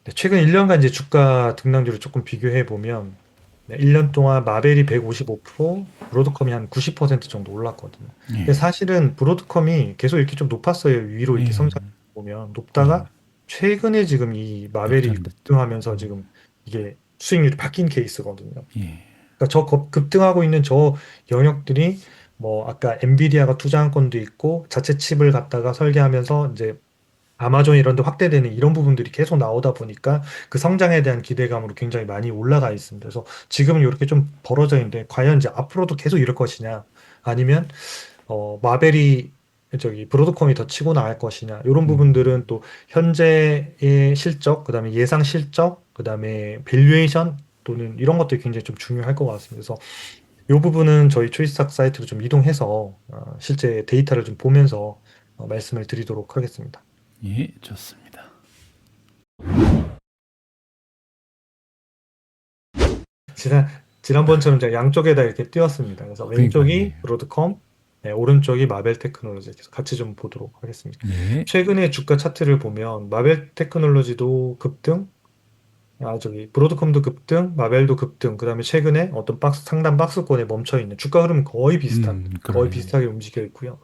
네, 최근 1년간 이제 주가 등락률을 조금 비교해 보면, 네, 1년 동안 마벨이 155%, 브로드컴이 한 90% 정도 올랐거든요. 근데 예. 사실은 브로드컴이 계속 이렇게 좀 높았어요. 위로 이렇게 예. 성장 보면 예. 높다가 최근에 지금 이 마벨이 역전됐죠. 급등하면서 지금 이게 수익률이 바뀐 케이스거든요. 예. 그러니까 급등하고 있는 저 영역들이 뭐 아까 엔비디아가 투자한 건도 있고 자체 칩을 갖다가 설계하면서 이제 아마존 이런 데 확대되는 이런 부분들이 계속 나오다 보니까 그 성장에 대한 기대감으로 굉장히 많이 올라가 있습니다. 그래서 지금은 이렇게 좀 벌어져 있는데 과연 이제 앞으로도 계속 이럴 것이냐, 아니면 마벨이 저기 브로드컴이 더 치고 나갈 것이냐, 이런 음. 부분들은 또 현재의 실적, 그다음에 예상 실적, 그다음에 밸류에이션 또는 이런 것들이 굉장히 좀 중요할 것 같습니다. 그래서 이 부분은 저희 초이스탁 사이트로 좀 이동해서 실제 데이터를 좀 보면서 말씀을 드리도록 하겠습니다. 예. 좋습니다. 지난, 지난번처럼 제가 양쪽에다 이렇게 띄웠습니다. 그래서 그러니까 왼쪽이 예. 브로드컴, 네, 오른쪽이 마벨 테크놀로지. 그래서 같이 좀 보도록 하겠습니다. 예. 최근에 주가 차트를 보면 마벨 테크놀로지도 급등, 브로드컴도 급등, 마벨도 급등, 그 다음에 최근에 어떤 상단 박스권에 멈춰 있는 주가 흐름은 거의 비슷합니다. 거의 그러네요. 비슷하게 움직여 있고요.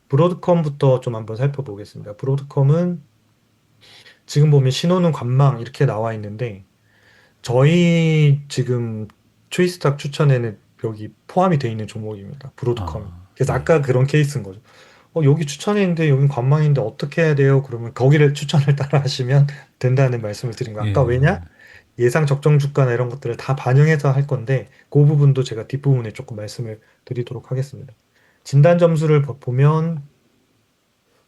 브로드컴부터 좀 한번 살펴보겠습니다. 브로드컴은 지금 보면 신호는 관망 이렇게 나와 있는데, 저희 지금 초이스탁 추천에는 여기 포함이 되어 있는 종목입니다. 브로드컴. 아, 그래서 예. 아까 그런 케이스인 거죠. 여기 추천했는데 여긴 관망인데 어떻게 해야 돼요? 그러면 거기를 추천을 따라 하시면 된다는 말씀을 드린 거예요. 아까 예. 왜냐? 예상 적정 주가나 이런 것들을 다 반영해서 할 건데 그 부분도 제가 뒷부분에 조금 말씀을 드리도록 하겠습니다. 진단 점수를 보면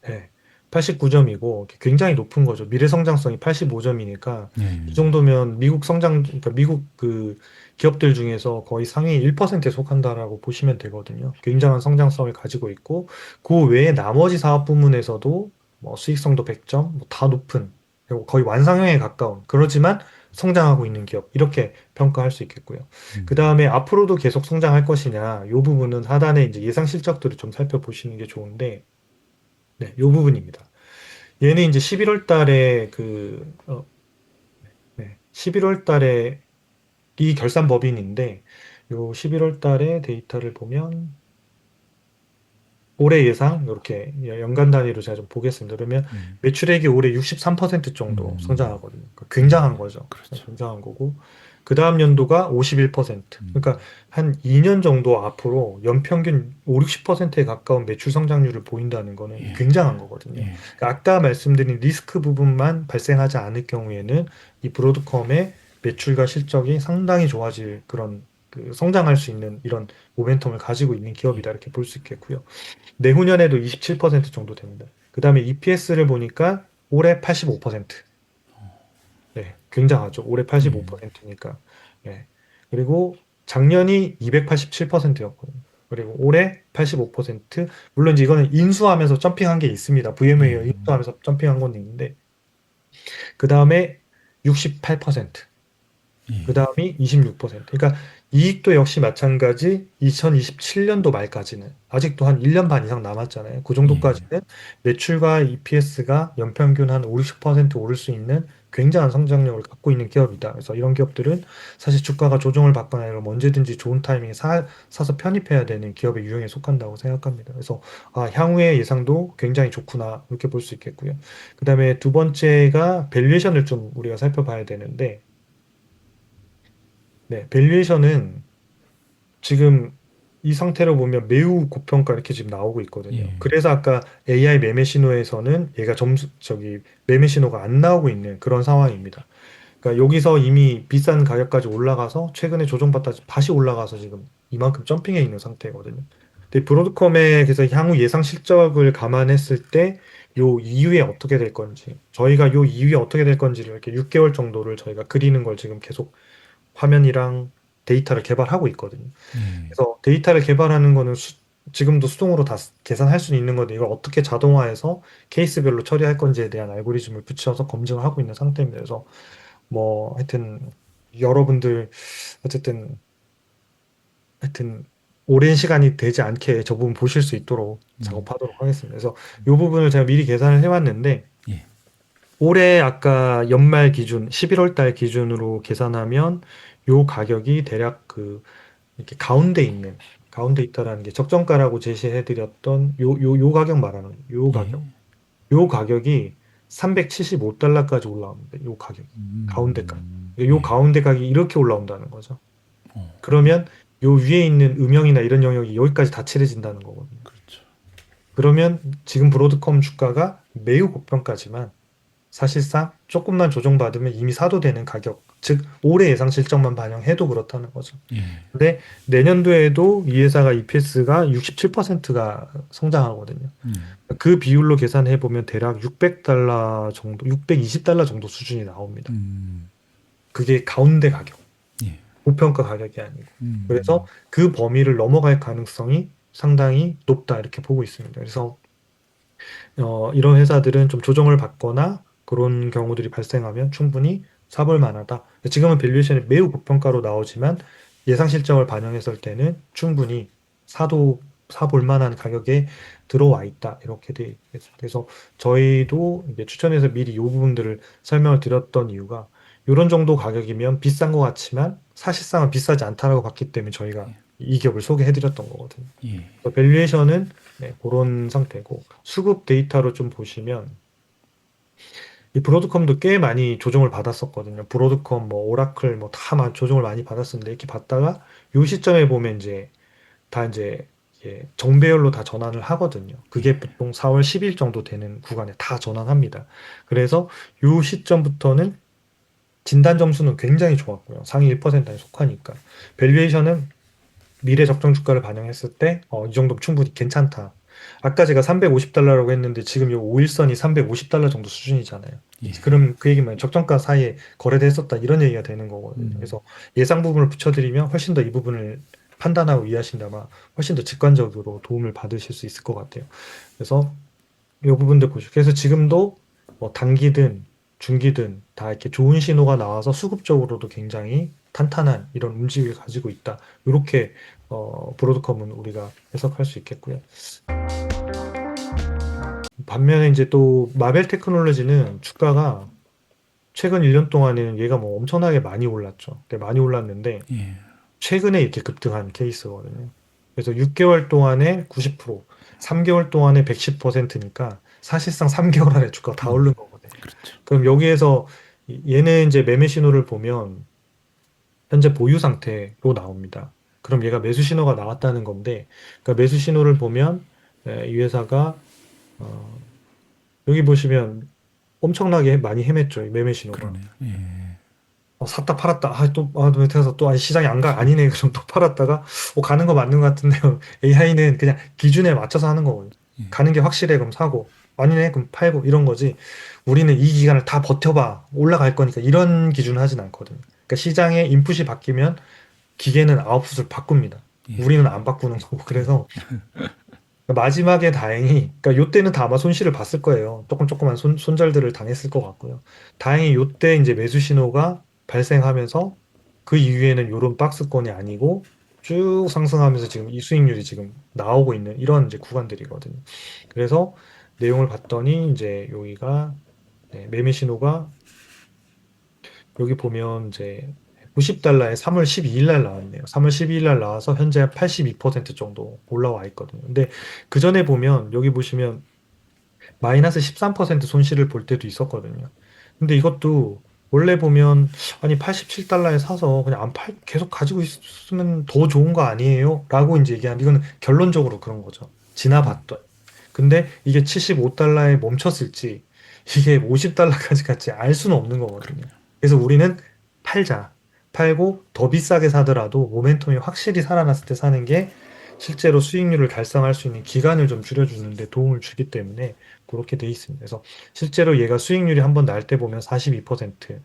네, 89점이고 굉장히 높은 거죠. 미래 성장성이 85점이니까 이 예. 정도면 미국 그러니까 미국 그 기업들 중에서 거의 상위 1%에 속한다라고 보시면 되거든요. 굉장한 성장성을 가지고 있고 그 외에 나머지 사업 부문에서도 뭐 수익성도 100점, 뭐다 높은 그리고 거의 완상형에 가까운 그러지만 성장하고 있는 기업 이렇게 평가할 수 있겠고요. 그 음. 다음에 앞으로도 계속 성장할 것이냐, 이 부분은 하단에 이제 예상 실적들을 좀 살펴보시는 게 좋은데, 네, 이 부분입니다. 얘는 이제 11월 달에 네, 11월 달에 이 결산 법인인데, 요 11월 달에 데이터를 보면 올해 예상 이렇게 연간 단위로 제가 좀 보겠습니다. 그러면 예. 매출액이 올해 63% 정도 음. 성장하거든요. 그러니까 굉장한 거죠. 그렇죠. 굉장한 거고. 그 다음 연도가 51%. 음. 그러니까 한 2년 정도 앞으로 연평균 5, 60%에 가까운 매출 성장률을 보인다는 거는 예. 굉장한 거거든요. 예. 그러니까 아까 말씀드린 리스크 부분만 발생하지 않을 경우에는 이 브로드컴의 매출과 실적이 상당히 좋아질 그런 그 성장할 수 있는 이런 모멘텀을 가지고 있는 예. 기업이다 이렇게 볼 수 있겠고요. 내후년에도 27% 정도 됩니다. 그 다음에 EPS를 보니까 올해 85%. 네, 굉장하죠. 올해 예. 85%니까. 네. 그리고 작년이 287%였거든요. 그리고 올해 85%. 물론 이제 이거는 인수하면서 점핑한 게 있습니다. VM웨어 예. 인수하면서 점핑한 건 있는데, 그 다음에 68%. 그 예. 다음이 26%. 그러니까 이익도 역시 마찬가지 2027년도 말까지는 아직도 한 1년 반 이상 남았잖아요. 그 예. 정도까지는 매출과 EPS가 연평균 한 5, 60% 오를 수 있는 굉장한 성장력을 갖고 있는 기업이다. 그래서 이런 기업들은 사실 주가가 조정을 받거나 이러면 언제든지 좋은 타이밍에 사서 편입해야 되는 기업의 유형에 속한다고 생각합니다. 그래서 향후의 예상도 굉장히 좋구나 이렇게 볼 수 있겠고요. 그 다음에 두 번째가 밸류에이션을 좀 우리가 살펴봐야 되는데 네, 밸류에이션은 지금 이 상태로 보면 매우 고평가 이렇게 지금 나오고 있거든요. 예. 그래서 아까 AI 매매 신호에서는 얘가 매매 신호가 안 나오고 있는 그런 상황입니다. 그러니까 여기서 이미 비싼 가격까지 올라가서 최근에 조정받다 다시 올라가서 지금 이만큼 점핑해 있는 상태거든요. 근데 브로드컴의 그래서 향후 예상 실적을 감안했을 때 요 이후에 어떻게 될 건지 저희가 요 이후에 어떻게 될 건지를 이렇게 6개월 정도를 저희가 그리는 걸 지금 계속 화면이랑 데이터를 개발하고 있거든요. 예. 그래서 데이터를 개발하는 거는 지금도 수동으로 다 계산할 수는 있는 건데 이걸 어떻게 자동화해서 케이스별로 처리할 건지에 대한 알고리즘을 붙여서 검증을 하고 있는 상태입니다. 그래서 뭐 여러분들 어쨌든 하여튼 오랜 시간이 되지 않게 저 부분 보실 수 있도록 음. 작업하도록 하겠습니다. 그래서 이 부분을 제가 미리 계산을 해왔는데 예. 올해 아까 연말 기준 11월 달 기준으로 계산하면 요 가격이 대략 이렇게 가운데 있다라는 게 적정가라고 제시해드렸던 요 가격 말하는 요 가격. 예. 요 가격이 375달러까지 올라옵니다. 요 가격이. 가운데 가. 요 예. 가운데 가격이 이렇게 올라온다는 거죠. 어. 그러면 요 위에 있는 음영이나 이런 영역이 여기까지 다 칠해진다는 거거든요. 그렇죠. 그러면 지금 브로드컴 주가가 매우 고평가지만 사실상 조금만 조정받으면 이미 사도 되는 가격, 즉 올해 예상 실적만 반영해도 그렇다는 거죠. 예. 근데 내년도에도 이 회사가 EPS가 67%가 성장하거든요. 음. 그 비율로 계산해 보면 대략 600달러 정도, 620달러 정도 수준이 나옵니다. 음. 그게 가운데 가격, 예. 고평가 가격이 아니고. 그래서 음. 그 범위를 넘어갈 가능성이 상당히 높다 이렇게 보고 있습니다. 그래서 이런 회사들은 좀 조정을 받거나 그런 경우들이 발생하면 충분히 사볼 만하다. 지금은 밸류에이션이 매우 고평가로 나오지만 예상 실적을 반영했을 때는 충분히 사볼 만한 가격에 들어와 있다. 이렇게 돼 있습니다. 그래서 저희도 이제 추천해서 미리 이 부분들을 설명을 드렸던 이유가 이런 정도 가격이면 비싼 것 같지만 사실상은 비싸지 않다라고 봤기 때문에 저희가 이 기업을 소개해 드렸던 거거든요. 예. 밸류에이션은 네, 그런 상태고 수급 데이터로 좀 보시면 이 브로드컴도 꽤 많이 조정을 받았었거든요. 브로드컴, 뭐 오라클, 뭐 다 조정을 많이 받았었는데 이렇게 받다가 요 시점에 보면 이제 다 이제 정배열로 다 전환을 하거든요. 그게 보통 4월 10일 정도 되는 구간에 다 전환합니다. 그래서 요 시점부터는 진단 점수는 굉장히 좋았고요. 상위 1%에 속하니까. 밸류에이션은 미래 적정 주가를 반영했을 때, 이 정도면 충분히 괜찮다. 아까 제가 350달러라고 했는데 지금 요 5일선이 350달러 정도 수준이잖아요. 예. 그럼 그 얘기면 적정가 사이에 거래됐었다 이런 얘기가 되는 거거든요. 음. 그래서 예상 부분을 붙여드리면 훨씬 더 이 부분을 판단하고 이해하신다면 훨씬 더 직관적으로 도움을 받으실 수 있을 것 같아요. 그래서 이 부분들 보시고 그래서 지금도 뭐 단기든 중기든 다 이렇게 좋은 신호가 나와서 수급적으로도 굉장히 탄탄한 이런 움직임을 가지고 있다. 이렇게 브로드컴은 우리가 해석할 수 있겠고요. 반면에 이제 또 마벨 테크놀로지는 주가가 최근 1년 동안에는 얘가 뭐 엄청나게 많이 올랐죠. 근데 많이 올랐는데 예. 최근에 이렇게 급등한 케이스거든요. 그래서 6개월 동안에 90%, 3개월 동안에 110%니까 사실상 3개월 안에 주가가 다 오른 거거든요. 그렇죠. 그럼 여기에서 얘는 이제 매매 신호를 보면 현재 보유 상태로 나옵니다. 그럼 얘가 매수 신호가 나왔다는 건데, 그러니까 매수 신호를 보면 이 회사가 어, 여기 보시면 엄청나게 많이 헤맸죠. 이 매매 신호가. 그러네요. 예. 샀다 팔았다. 메타에서 또 시장이 안 가. 아니네. 그럼 또 팔았다가 가는 거 맞는 것 같은데요. AI는 그냥 기준에 맞춰서 하는 거거든요. 예. 가는 게 확실해. 그럼 사고. 아니네. 그럼 팔고. 이런 거지. 우리는 이 기간을 다 버텨봐. 올라갈 거니까 이런 기준을 하진 않거든요. 그러니까 시장의 인풋이 바뀌면 기계는 아웃풋을 바꿉니다. 예. 우리는 안 바꾸는 거고. 그래서 마지막에 다행히, 그러니까 요때는 다 아마 손실을 봤을 거예요. 조금만 손절들을 당했을 것 같고요. 다행히 요때 이제 매수 신호가 발생하면서 그 이후에는 요런 박스권이 아니고 쭉 상승하면서 지금 이 수익률이 지금 나오고 있는 이런 이제 구간들이거든요. 그래서 내용을 봤더니 이제 여기가 매매 신호가 여기 보면 이제 90달러에 3월 12일 날 나왔네요. 3월 12일 날 나와서 현재 82% 정도 올라와 있거든요. 근데 그 전에 보면 여기 보시면 마이너스 13% 손실을 볼 때도 있었거든요. 근데 이것도 원래 보면 아니 87달러에 사서 그냥 안 팔, 계속 가지고 있으면 더 좋은 거 아니에요? 라고 이제 얘기하는 이거는 결론적으로 그런 거죠. 지나봤던. 근데 이게 75달러에 멈췄을지 이게 50달러까지 갈지 알 수는 없는 거거든요. 그래서 우리는 팔자. 팔고 더 비싸게 사더라도 모멘텀이 확실히 살아났을 때 사는 게 실제로 수익률을 달성할 수 있는 기간을 좀 줄여주는데 도움을 주기 때문에 그렇게 돼 있습니다. 그래서 실제로 얘가 수익률이 한번 날 때 보면 42%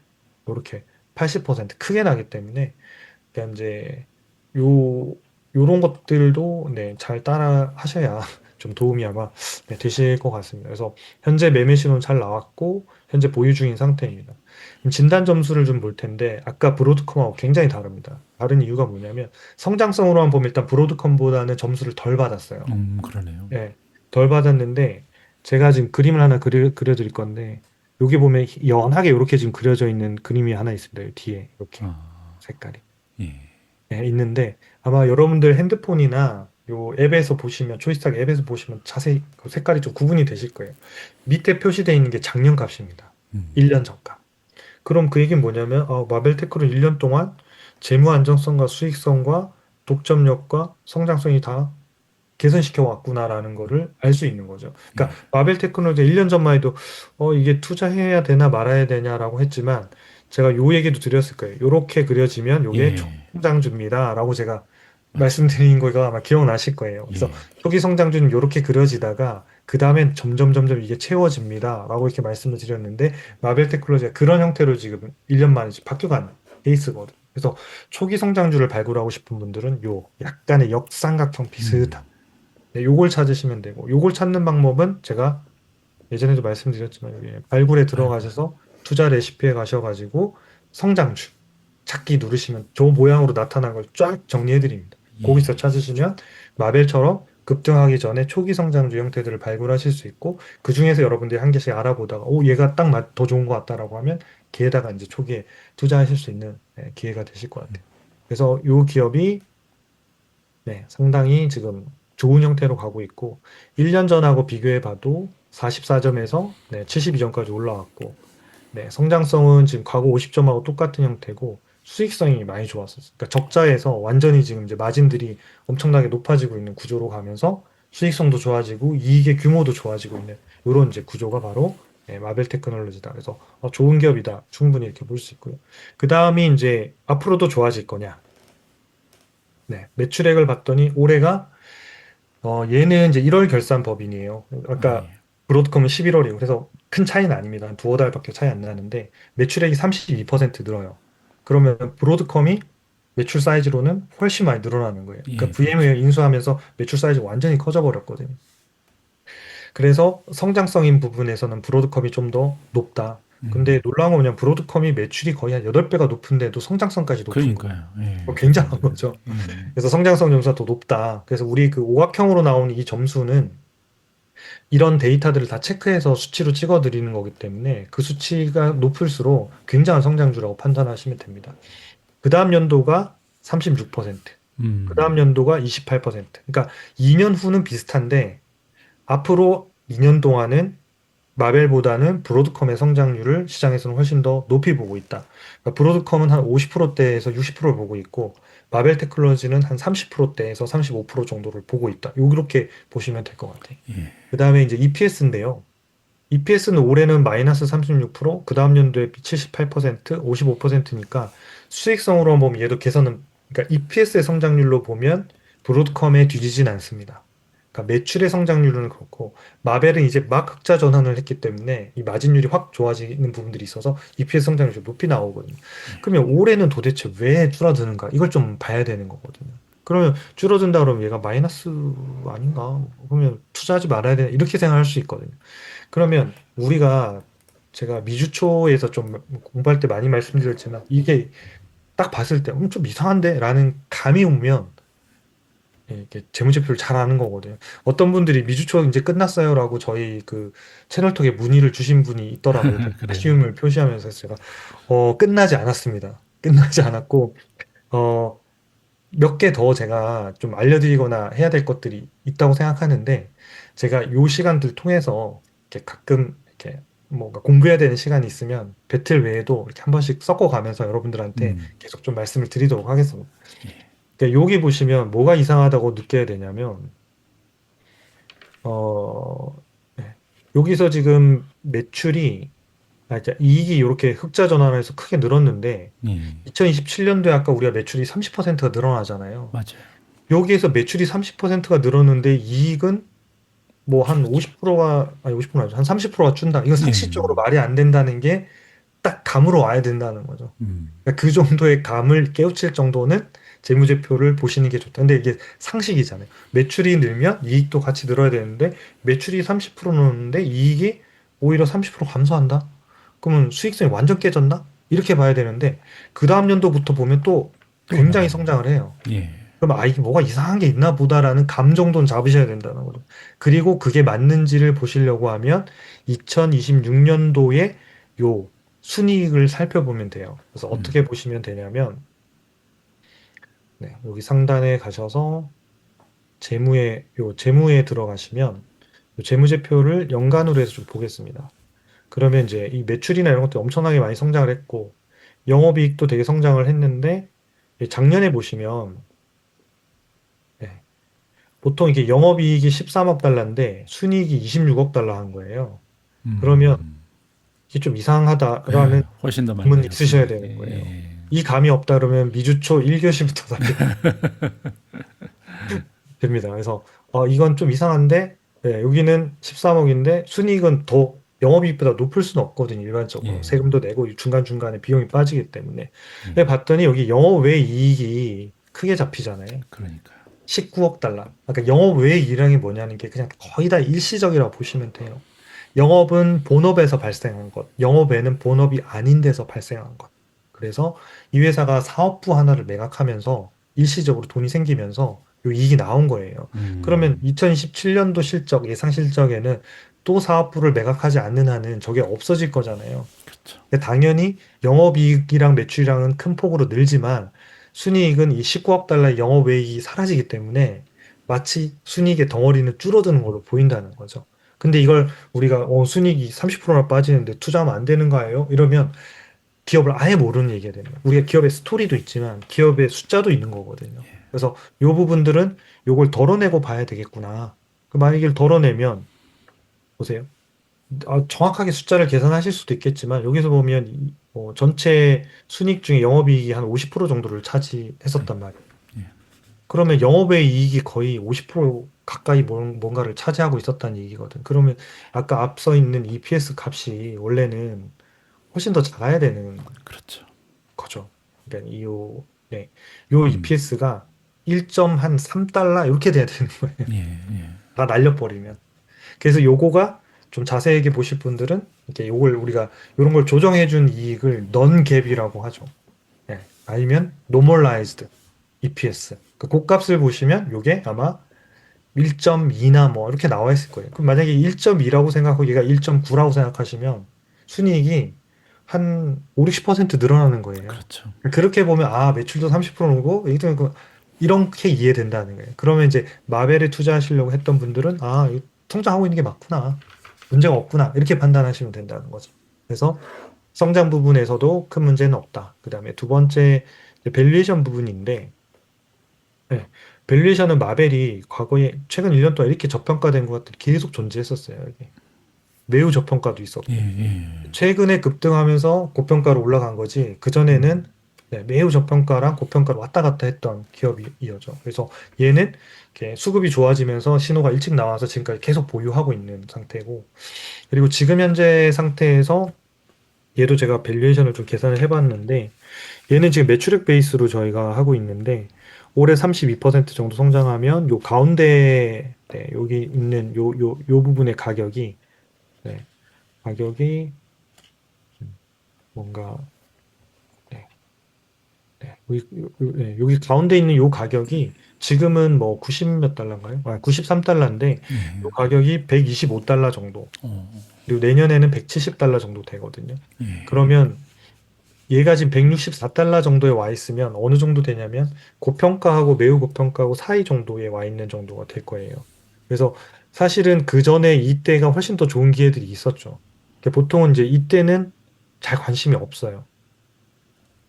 이렇게 80% 크게 나기 때문에 그러니까 이제 요 요런 것들도 잘 따라 하셔야 좀 도움이 아마 되실 것 같습니다. 그래서 현재 매매 신호는 잘 나왔고 현재 보유 중인 상태입니다. 그럼 진단 점수를 좀 볼 텐데 아까 브로드컴하고 굉장히 다릅니다. 다른 이유가 뭐냐면 성장성으로만 보면 일단 브로드컴보다는 점수를 덜 받았어요. 그러네요. 네, 덜 받았는데 제가 지금 그림을 하나 그려드릴 건데 여기 보면 연하게 이렇게 지금 그려져 있는 그림이 하나 있습니다. 여기 뒤에 이렇게 아, 색깔이 예. 있는데 아마 여러분들 핸드폰이나 요 앱에서 보시면 초이스탁 앱에서 보시면 자세히 그 색깔이 좀 구분이 되실 거예요. 밑에 표시되어 있는 게 작년 값입니다. 음. 1년 전 값. 그럼 그 얘기는 뭐냐면 마벨테크로 1년 동안 재무 안정성과 수익성과 독점력과 성장성이 다 개선시켜 왔구나라는 거를 알 수 있는 거죠. 예. 그러니까 마벨 테크놀로지 1년 전만 해도 이게 투자해야 되나 말아야 되냐라고 했지만 제가 요 얘기도 드렸을 거예요. 요렇게 그려지면 요게 예. 초성장주입니다라고 제가 맞아요. 말씀드린 거가 아마 기억나실 거예요. 그래서 예. 초기 성장주는 요렇게 그려지다가 그 다음엔 점점 이게 채워집니다라고 이렇게 말씀을 드렸는데 마벨 테크놀로지가 그런 형태로 지금 1년 만에 바뀌어간 케이스거든요. 그래서 초기 성장주를 발굴하고 싶은 분들은 요 약간의 역삼각형 비슷한 네, 요걸 찾으시면 되고, 요걸 찾는 방법은 제가 예전에도 말씀드렸지만, 여기 발굴에 발굴. 들어가셔서 투자 레시피에 가셔가지고 성장주 찾기 누르시면 저 모양으로 나타난 걸 쫙 정리해 드립니다. 예. 거기서 찾으시면 마벨처럼 급등하기 전에 초기 성장주 형태들을 발굴하실 수 있고, 그 중에서 여러분들이 한 개씩 알아보다가, 얘가 딱 더 좋은 것 같다라고 하면, 걔에다가 이제 초기에 투자하실 수 있는 기회가 되실 것 같아요. 그래서 요 기업이 상당히 지금 좋은 형태로 가고 있고 1년 전하고 비교해 봐도 44점에서 72점까지 올라왔고 성장성은 지금 과거 50점하고 똑같은 형태고 수익성이 많이 좋았었어요. 그러니까 적자에서 완전히 지금 이제 마진들이 엄청나게 높아지고 있는 구조로 가면서 수익성도 좋아지고 이익의 규모도 좋아지고 있는 이런 이제 구조가 바로 네, 마벨 테크놀로지다. 그래서 좋은 기업이다. 충분히 이렇게 볼 수 있고요. 그 다음이 이제 앞으로도 좋아질 거냐. 네, 매출액을 봤더니 올해가 얘는 이제 1월 결산 법인이에요. 아까 예. 브로드컴은 11월이고 그래서 큰 차이는 아닙니다. 한 두어 달밖에 차이 안 나는데 매출액이 32% 늘어요. 그러면 브로드컴이 매출 사이즈로는 훨씬 많이 늘어나는 거예요. 예, 그러니까 그렇죠. VM웨어 인수하면서 매출 사이즈가 완전히 커져 버렸거든요. 그래서 성장성인 부분에서는 브로드컴이 좀 더 높다. 근데 놀라운 건 그냥 브로드컴이 매출이 거의 한 8배가 높은데도 성장성까지 높은 거예요. 그러니까요. 예. 굉장한 그래서, 거죠. 예. 그래서 성장성 점수가 더 높다. 그래서 우리 그 오각형으로 나오는 이 점수는 이런 데이터들을 다 체크해서 수치로 찍어 드리는 거기 때문에 그 수치가 높을수록 굉장한 성장주라고 판단하시면 됩니다. 그 다음 연도가 36%, 그 다음 연도가 28%. 그러니까 2년 후는 비슷한데 앞으로 2년 동안은 마벨보다는 브로드컴의 성장률을 시장에서는 훨씬 더 높이 보고 있다. 그러니까 브로드컴은 한 50%대에서 60%를 보고 있고 마벨 테크놀로지는 한 30%대에서 35% 정도를 보고 있다. 이렇게 보시면 될 것 같아요. 예. 그 다음에 이제 EPS인데요. EPS는 올해는 마이너스 36%, 그 다음 연도에 78%, 55%니까 수익성으로 보면 얘도 개선은, 그러니까 EPS의 성장률로 보면 브로드컴에 뒤지진 않습니다. 그러니까 매출의 성장률은 그렇고, 마벨은 이제 막 흑자 전환을 했기 때문에 이 마진율이 확 좋아지는 부분들이 있어서 EPS 성장률이 좀 높이 나오거든요. 그러면 올해는 도대체 왜 줄어드는가? 이걸 좀 봐야 되는 거거든요. 그러면 줄어든다 그러면 얘가 마이너스 아닌가? 그러면 투자하지 말아야 되나? 이렇게 생각할 수 있거든요. 그러면 우리가 제가 미주초에서 좀 공부할 때 많이 말씀드렸지만 이게 딱 봤을 때 좀 이상한데? 라는 감이 오면 이렇게 재무제표를 잘 아는 거거든요. 어떤 분들이 미주초 이제 끝났어요라고 저희 그 채널톡에 문의를 주신 분이 있더라고요. 되게 그래요. 아쉬움을 표시하면서 제가 끝나지 않았습니다. 끝나지 않았고 어, 몇 개 더 제가 좀 알려드리거나 해야 될 것들이 있다고 생각하는데 제가 요 시간들 통해서 이렇게 가끔 이렇게 뭔가 공부해야 되는 시간이 있으면 배틀 외에도 이렇게 한 번씩 섞어가면서 여러분들한테 음. 계속 좀 말씀을 드리도록 하겠습니다. 예. 그러니까 여기 보시면 뭐가 이상하다고 느껴야 되냐면 어, 네. 여기서 지금 매출이 그러니까 이익이 이렇게 흑자 전환해서 크게 늘었는데 예. 2027년도에 아까 우리가 매출이 30%가 늘어나잖아요. 맞아요. 여기에서 매출이 30%가 늘었는데 이익은 뭐 한 줄었죠. 50%가 아니 50%가 아니죠. 한 30%가 준다. 이거 예. 상식적으로 말이 안 된다는 게 딱 감으로 와야 된다는 거죠. 음. 그러니까 그 정도의 감을 깨우칠 정도는 재무제표를 보시는 게 좋다. 근데 이게 상식이잖아요. 매출이 늘면 이익도 같이 늘어야 되는데 매출이 30% 늘었는데 이익이 오히려 30% 감소한다. 그러면 수익성이 완전 깨졌나? 이렇게 봐야 되는데 그 다음 연도부터 보면 또 또 굉장히 나오네. 성장을 해요. 예. 그럼 이게 뭐가 이상한 게 있나 보다라는 감 정도는 잡으셔야 된다는 거죠. 그리고 그게 맞는지를 보시려고 하면 2026년도에 요 순이익을 살펴보면 돼요. 그래서 어떻게 보시면 되냐면 네, 여기 상단에 가셔서 재무에 들어가시면 요 재무제표를 연간으로 해서 좀 보겠습니다. 그러면 이제 이 매출이나 이런 것도 엄청나게 많이 성장을 했고 영업이익도 되게 성장을 했는데 작년에 보시면 네, 보통 이게 영업이익이 13억 달러인데 순이익이 26억 달러 한 거예요. 그러면 음. 이게 좀 이상하다라는 예. 훨씬 더 질문이 많네요. 있으셔야 순이익이. 되는 거예요. 예. 이 감이 없다 그러면 미주초 1교시부터 다시 됩니다. 그래서 이건 좀 이상한데 여기는 13억인데 순이익은 더 영업이익보다 높을 수는 없거든요. 일반적으로 예. 세금도 내고 중간중간에 비용이 빠지기 때문에. 예. 근데 봤더니 여기 영업 외 이익이 크게 잡히잖아요. 그러니까요. 19억 달러. 그러니까 영업 외 이익이 뭐냐는 게 그냥 거의 다 일시적이라고 보시면 돼요. 영업은 본업에서 발생한 것, 영업에는 본업이 아닌 데서 발생한 것. 그래서 이 회사가 사업부 하나를 매각하면서 일시적으로 돈이 생기면서 요 이익이 나온 거예요. 그러면 음. 2017년도 실적, 예상 실적에는 또 사업부를 매각하지 않는 한은 저게 없어질 거잖아요. 그렇죠. 근데 당연히 영업이익이랑 매출이랑은 큰 폭으로 늘지만 순이익은 이 19억 달러의 영업이익이 사라지기 때문에 마치 순이익의 덩어리는 줄어드는 걸로 보인다는 거죠. 근데 이걸 우리가 순이익이 30%나 빠지는데 투자하면 안 되는 거예요? 이러면 기업을 아예 모르는 얘기가 되는 거예요. 우리가 기업의 스토리도 있지만 기업의 숫자도 있는 거거든요. 그래서 이 부분들은 요걸 덜어내고 봐야 되겠구나. 그 만약 이걸 덜어내면 보세요. 정확하게 숫자를 계산하실 수도 있겠지만 여기서 보면 전체 순이익 중에 영업이익이 한 50% 정도를 차지했었단 말이에요. 예. 그러면 영업의 이익이 거의 50% 가까이 뭔가를 차지하고 있었다는 얘기거든. 그러면 아까 앞서 있는 EPS 값이 원래는 훨씬 더 작아야 되는 그렇죠. 거죠. 그러니까 네, 요 음. EPS가 1.3달러 이렇게 돼야 되는 거예요. 예, 예. 다 날려버리면. 그래서 요거가 좀 자세하게 보실 분들은 이렇게 요걸 우리가 요런 걸 조정해준 이익을 non-GAAP이라고 하죠. 예. 아니면 normalized EPS. 그 값을 보시면 요게 아마 1.2나 뭐 이렇게 나와 있을 거예요. 그럼 만약에 1.2라고 생각하고 얘가 1.9라고 생각하시면 순이익이 한 5, 60% 늘어나는 거예요. 그렇죠. 그렇게 보면 매출도 30% 오르고 이렇게 이해된다는 거예요. 그러면 이제 마벨에 투자하시려고 했던 분들은 이거 성장하고 있는 게 맞구나. 문제가 없구나. 이렇게 판단하시면 된다는 거죠. 그래서 성장 부분에서도 큰 문제는 없다. 그다음에 두 번째 밸류에이션 부분인데 네. 밸류에이션은 마벨이 과거에 최근 1년 동안 이렇게 저평가된 것들이 계속 존재했었어요. 이게. 매우 저평가도 예, 있었고. 예. 최근에 급등하면서 고평가로 올라간 거지. 음. 그전에는 네, 매우 저평가랑 고평가로 왔다 갔다 했던 기업이었죠. 그래서 얘는 이렇게 수급이 좋아지면서 신호가 일찍 나와서 지금까지 계속 보유하고 있는 상태고. 그리고 지금 현재 상태에서 얘도 제가 밸류에이션을 좀 계산을 해봤는데 얘는 지금 매출액 베이스로 저희가 하고 있는데 올해 32% 정도 성장하면 요 가운데 네, 여기 있는 요 부분의 가격이 네, 가격이 뭔가 네, 네, 여기 가운데 있는 요 가격이 지금은 뭐 90 몇 달러인가요? 93달러인데 요 가격이 125달러 정도. 어, 그리고 내년에는 170달러 정도 되거든요. 예. 그러면 얘가 지금 164달러 정도에 와 있으면 어느 정도 되냐면 고평가하고 매우 고평가하고 사이 정도에 와 있는 정도가 될 거예요. 그래서 사실은 그 전에 이때가 훨씬 더 좋은 기회들이 있었죠. 보통은 이제 이때는 잘 관심이 없어요.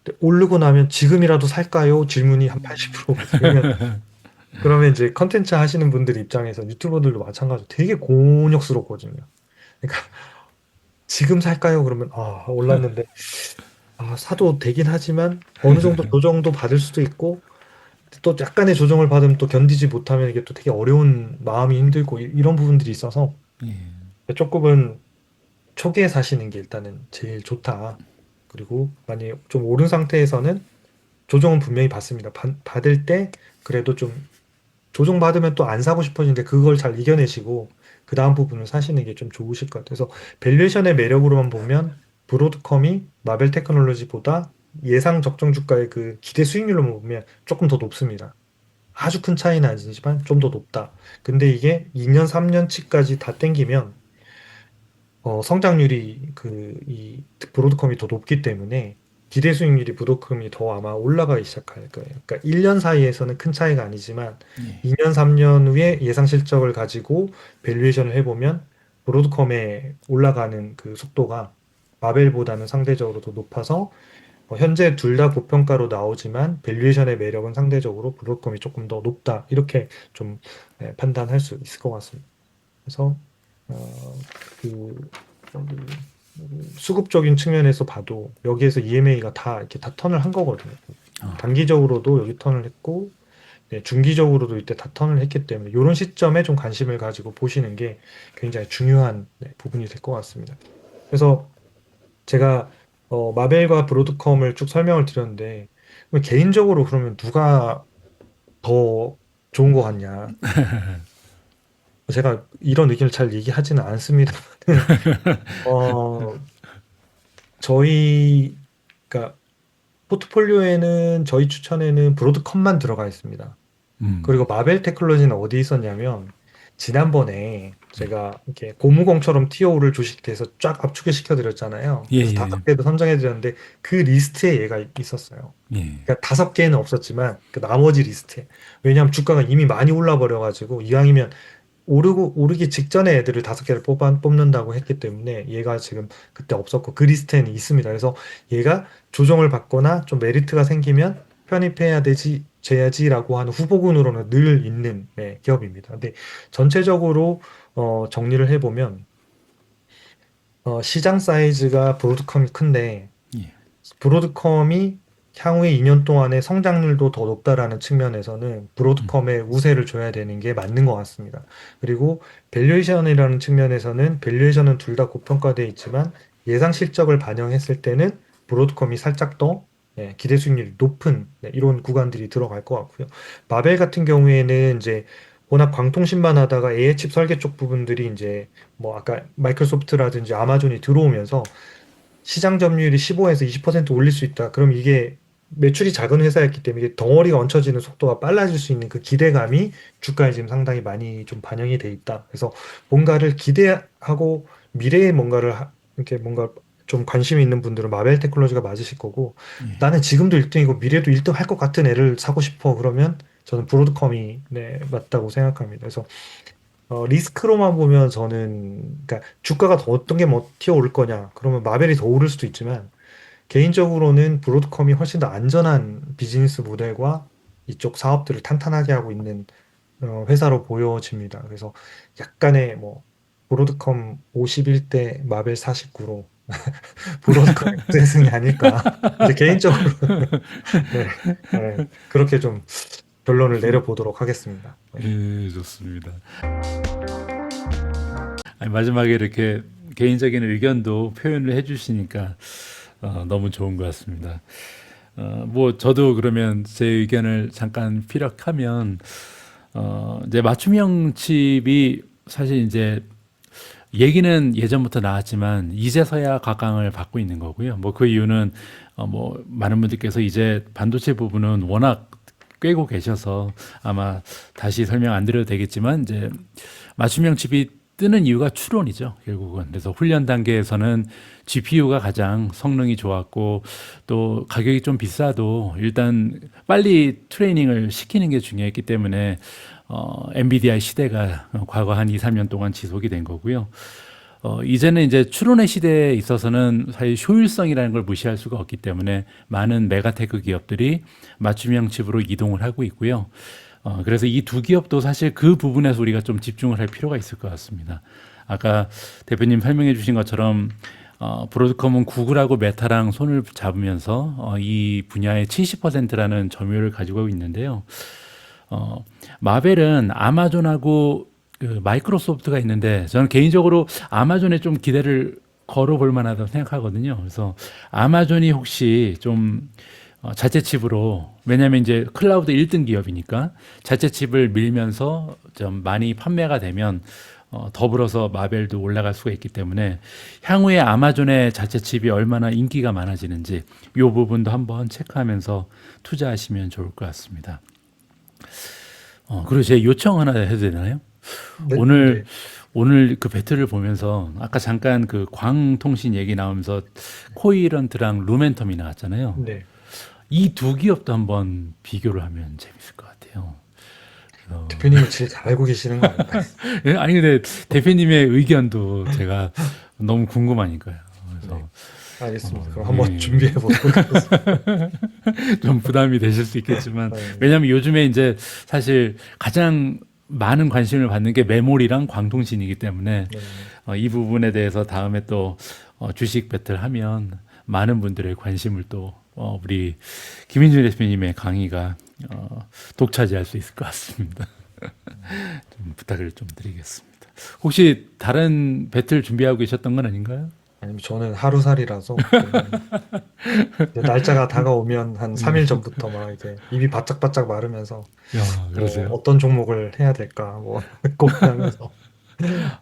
근데 오르고 나면 지금이라도 살까요? 질문이 한 80%거든요. 그러면 이제 컨텐츠 하시는 분들 입장에서 유튜버들도 마찬가지로 되게 곤욕스럽거든요. 그러니까 지금 살까요? 그러면 올랐는데 사도 되긴 하지만 어느 정도 조정도 받을 수도 있고 또 약간의 조정을 받으면 또 견디지 못하면 이게 또 되게 어려운 마음이 힘들고 이런 부분들이 있어서 조금은 초기에 사시는 게 일단은 제일 좋다. 그리고 만약에 좀 오른 상태에서는 조정은 분명히 받습니다. 받을 때 그래도 좀 조정 받으면 또 안 사고 싶어지는데 그걸 잘 이겨내시고 그 다음 부분을 사시는 게 좀 좋으실 것 같아요. 그래서 밸류에이션의 매력으로만 보면 브로드컴이 마벨 테크놀로지보다 예상 적정 주가의 그 기대 수익률로만 보면 조금 더 높습니다. 아주 큰 차이는 아니지만 좀 더 높다. 근데 이게 2년, 3년치까지 다 땡기면 성장률이 이 브로드컴이 더 높기 때문에 기대 수익률이 브로드컴이 더 아마 올라가기 시작할 거예요. 그러니까 1년 사이에서는 큰 차이가 아니지만 2년, 3년 후에 예상 실적을 가지고 밸류에이션을 해보면 브로드컴의 올라가는 그 속도가 마벨보다는 상대적으로 더 높아서 현재 둘 다 고평가로 나오지만 밸류에이션의 매력은 상대적으로 브로드컴이 조금 더 높다. 이렇게 좀 판단할 수 있을 것 같습니다. 그래서 그 수급적인 측면에서 봐도 여기에서 EMA가 다 이렇게 다 턴을 한 거거든요. 단기적으로도 여기 턴을 했고 중기적으로도 이때 다 턴을 했기 때문에 이런 시점에 좀 관심을 가지고 보시는 게 굉장히 중요한 부분이 될 것 같습니다. 그래서 제가 마벨과 브로드컴을 쭉 설명을 드렸는데 그럼 개인적으로 그러면 누가 더 좋은 것 같냐? 제가 이런 의견을 잘 얘기하지는 않습니다. 어, 저희, 그러니까 포트폴리오에는 저희 추천에는 브로드컴만 들어가 있습니다. 음. 그리고 마벨 테크놀로지는 어디 있었냐면 지난번에 제가 이렇게 고무공처럼 튀어오를 주식돼서 쫙 압축을 시켜드렸잖아요. 예, 그래서 예. 5개도 선정해드렸는데 그 리스트에 얘가 있었어요. 예. 그러니까 5개는 없었지만 그 나머지 리스트에. 왜냐하면 주가가 이미 많이 올라 버려가지고 이왕이면 오르기 직전에 애들을 5개를 뽑는다고 했기 때문에 얘가 지금 그때 없었고 그 리스트에는 있습니다. 그래서 얘가 조정을 받거나 좀 메리트가 생기면 편입해야 되지, 돼야지라고 하는 후보군으로는 늘 있는 기업입니다. 근데 전체적으로 정리를 해보면 시장 사이즈가 브로드컴이 큰데 예. 브로드컴이 향후에 2년 동안의 성장률도 더 높다라는 측면에서는 음. 브로드컴에 우세를 줘야 되는 게 맞는 것 같습니다. 그리고 밸류에이션이라는 측면에서는 밸류에이션은 둘 다 고평가되어 있지만 예상 실적을 반영했을 때는 브로드컴이 살짝 더 기대 수익률이 높은 이런 구간들이 들어갈 것 같고요. 마벨 같은 경우에는 이제 워낙 광통신만 하다가 AI 칩 설계 쪽 부분들이 이제 뭐 아까 마이크로소프트라든지 아마존이 들어오면서 시장 점유율이 15에서 20% 올릴 수 있다. 그럼 이게 매출이 작은 회사였기 때문에 이게 덩어리가 얹혀지는 속도가 빨라질 수 있는 그 기대감이 주가에 지금 상당히 많이 좀 반영이 돼 있다. 그래서 뭔가를 기대하고 미래에 이렇게 뭔가 좀 관심이 있는 분들은 마벨 테크놀로지가 맞으실 거고 예. 나는 지금도 1등이고 미래도 1등 할 것 같은 애를 사고 싶어. 그러면 저는 브로드컴이 맞다고 생각합니다. 그래서 리스크로만 보면 저는, 그러니까 주가가 더 어떤 게 뭐 튀어오를 거냐, 그러면 마벨이 더 오를 수도 있지만, 개인적으로는 브로드컴이 훨씬 더 안전한 비즈니스 모델과 이쪽 사업들을 탄탄하게 하고 있는 회사로 보여집니다. 그래서 약간의 뭐, 브로드컴 51대 마벨 49로 브로드컴 역대승이 아닐까. 이제 개인적으로 네, 그렇게 좀 결론을 내려보도록 하겠습니다. 네. 예, 좋습니다. 아니, 마지막에 이렇게 개인적인 의견도 표현을 해주시니까 너무 좋은 것 같습니다. 뭐 저도 그러면 제 의견을 잠깐 피력하면 이제 맞춤형 칩이 사실 이제 얘기는 예전부터 나왔지만 이제서야 각광을 받고 있는 거고요. 뭐 그 이유는 뭐 많은 분들께서 이제 반도체 부분은 워낙 꿰고 계셔서 아마 다시 설명 안 드려도 되겠지만 이제 맞춤형 칩이 뜨는 이유가 추론이죠, 결국은. 그래서 훈련 단계에서는 GPU가 가장 성능이 좋았고 또 가격이 좀 비싸도 일단 빨리 트레이닝을 시키는 게 중요했기 때문에 엔비디아의 시대가 과거 한 2, 3년 동안 지속이 된 거고요. 이제는 이제 추론의 시대에 있어서는 사실 효율성이라는 걸 무시할 수가 없기 때문에 많은 메가테크 기업들이 맞춤형 칩으로 이동을 하고 있고요. 그래서 이 두 기업도 사실 그 부분에서 우리가 좀 집중을 할 필요가 있을 것 같습니다. 아까 대표님 설명해 주신 것처럼 브로드컴은 구글하고 메타랑 손을 잡으면서 이 분야의 70%라는 점유율을 가지고 있는데요. 마벨은 아마존하고 그 마이크로소프트가 있는데 저는 개인적으로 아마존에 좀 기대를 걸어볼 만하다고 생각하거든요. 그래서 아마존이 혹시 좀 자체 칩으로 왜냐하면 이제 클라우드 1등 기업이니까 자체 칩을 밀면서 좀 많이 판매가 되면 더불어서 마벨도 올라갈 수가 있기 때문에 향후에 아마존의 자체 칩이 얼마나 인기가 많아지는지 이 부분도 한번 체크하면서 투자하시면 좋을 것 같습니다. 그리고 제 요청 하나 해도 되나요? 네, 오늘 네, 오늘 그 배틀을 보면서 아까 잠깐 그 광통신 얘기 나오면서 코이런트랑 루멘텀이 나왔잖아요. 네. 이 두 기업도 한번 비교를 하면 재밌을 것 같아요. 그래서 대표님이 제일 잘 알고 계시는 거 아닌가요? 예, 아니 근데 대표님의 의견도 제가 너무 궁금하니까요. 네, 그래서 알겠습니다. 그럼 한번 예, 준비해 보도록 하겠습니다. 좀 부담이 되실 수 있겠지만 네, 왜냐하면 요즘에 이제 사실 가장 많은 관심을 받는 게 메모리랑 광통신이기 때문에 네, 이 부분에 대해서 다음에 또 주식 배틀 하면 많은 분들의 관심을 또 우리 김인준 대표님의 강의가 독차지할 수 있을 것 같습니다. 좀 부탁을 좀 드리겠습니다. 혹시 다른 배틀 준비하고 계셨던 건 아닌가요? 아니면 저는 하루살이라서 이제 날짜가 다가오면 한 3일 전부터 막 이제 입이 바짝바짝 마르면서 야, 뭐 그러세요? 어떤 종목을 해야 될까 뭐 고민하면서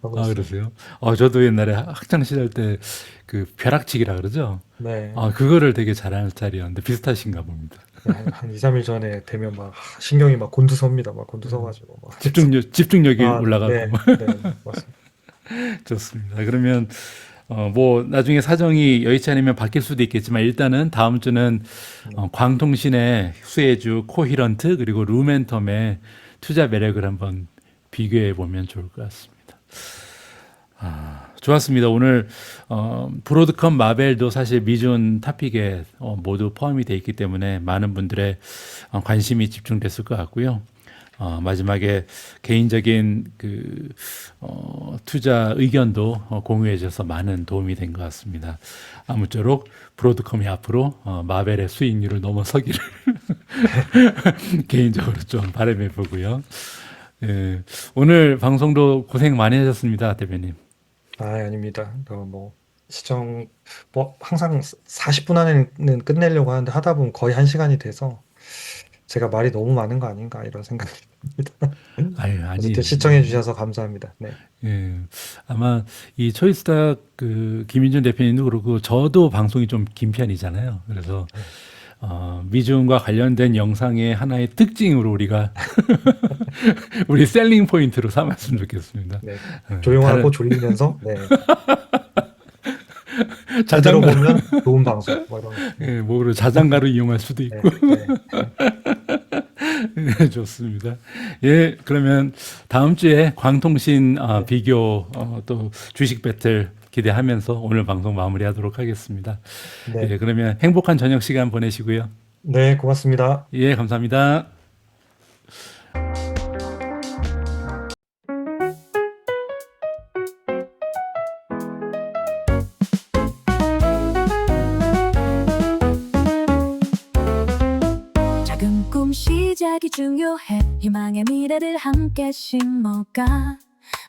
하고 아, 있습니다. 그러세요? 저도 옛날에 학창 시절 때 그 벼락치기라 그러죠? 네, 그거를 되게 잘하는 스타일이었는데 비슷하신가 봅니다. 한 2, 3일 전에 되면 막 신경이 막 곤두섭니다. 막 곤두서가지고 막 그래서 집중력이 올라가고. 네, 네, 맞습니다. 좋습니다. 그러면 뭐 나중에 사정이 여의치 않으면 바뀔 수도 있겠지만 일단은 다음 주는 네, 광통신의 수혜주 코히런트 그리고 루멘텀의 투자 매력을 한번 비교해 보면 좋을 것 같습니다. 좋았습니다. 오늘 브로드컴 마벨도 사실 미준 탑픽에 모두 포함이 되어 있기 때문에 많은 분들의 관심이 집중됐을 것 같고요. 마지막에 개인적인 투자 의견도 공유해 주셔서 많은 도움이 된 것 같습니다. 아무쪼록 브로드컴이 앞으로 마벨의 수익률을 넘어서기를 개인적으로 좀 바람해 보고요. 예, 오늘 방송도 고생 많이 하셨습니다, 대표님. 아닙니다. 항상 40분 안에는 끝내려고 하는데 하다 보면 거의 1시간이 돼서 제가 말이 너무 많은 거 아닌가 이런 생각이 듭니다. 아유, 어쨌든 아니에요. 시청해 주셔서 감사합니다. 네. 예, 아마 이 초이스탁 김인준 대표님도 그렇고 저도 방송이 좀 긴 편이잖아요. 그래서 미중과 관련된 영상의 하나의 특징으로 우리가 우리 셀링 포인트로 삼았으면 좋겠습니다. 네. 어, 조용하고 다른 졸리면서 네. 제대로 자장가, 보면 좋은 방송 뭐 이런 거. 예, 뭐로 자장가로 이용할 수도 네. 있고. 네. 네, 좋습니다. 예, 그러면 다음 주에 광통신 비교 또 주식 배틀 기대하면서 오늘 방송 마무리하도록 하겠습니다. 네. 예, 그러면 행복한 저녁 시간 보내시고요. 네, 고맙습니다. 예, 감사합니다. 작은 꿈 시작이 중요해. 희망의 미래를 함께 심어가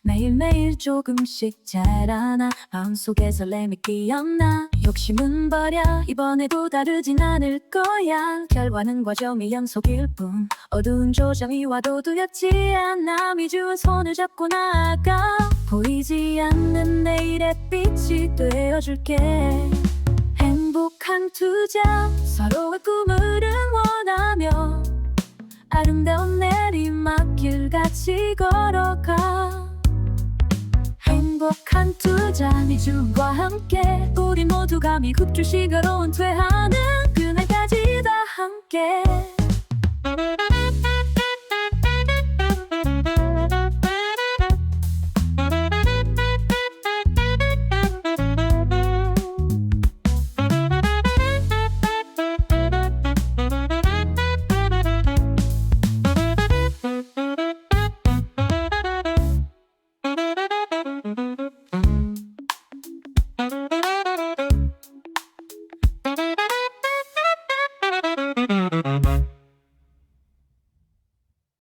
매일매일 조금씩 자라나 마음속에 설렘이 기억나. 욕심은 버려 이번에도 다르진 않을 거야. 결과는 과정의 연속일 뿐 어두운 조정이 와도 두렵지 않아. 미주은 손을 잡고 나아가 보이지 않는 내일의 빛이 되어줄게. 행복한 투자 서로의 꿈을 응원하며 아름다운 내리막길 같이 걸어가. 행복한 투자 미주과 함께 우리 모두가 미국 주식으로 은퇴하는 그날까지 다 함께.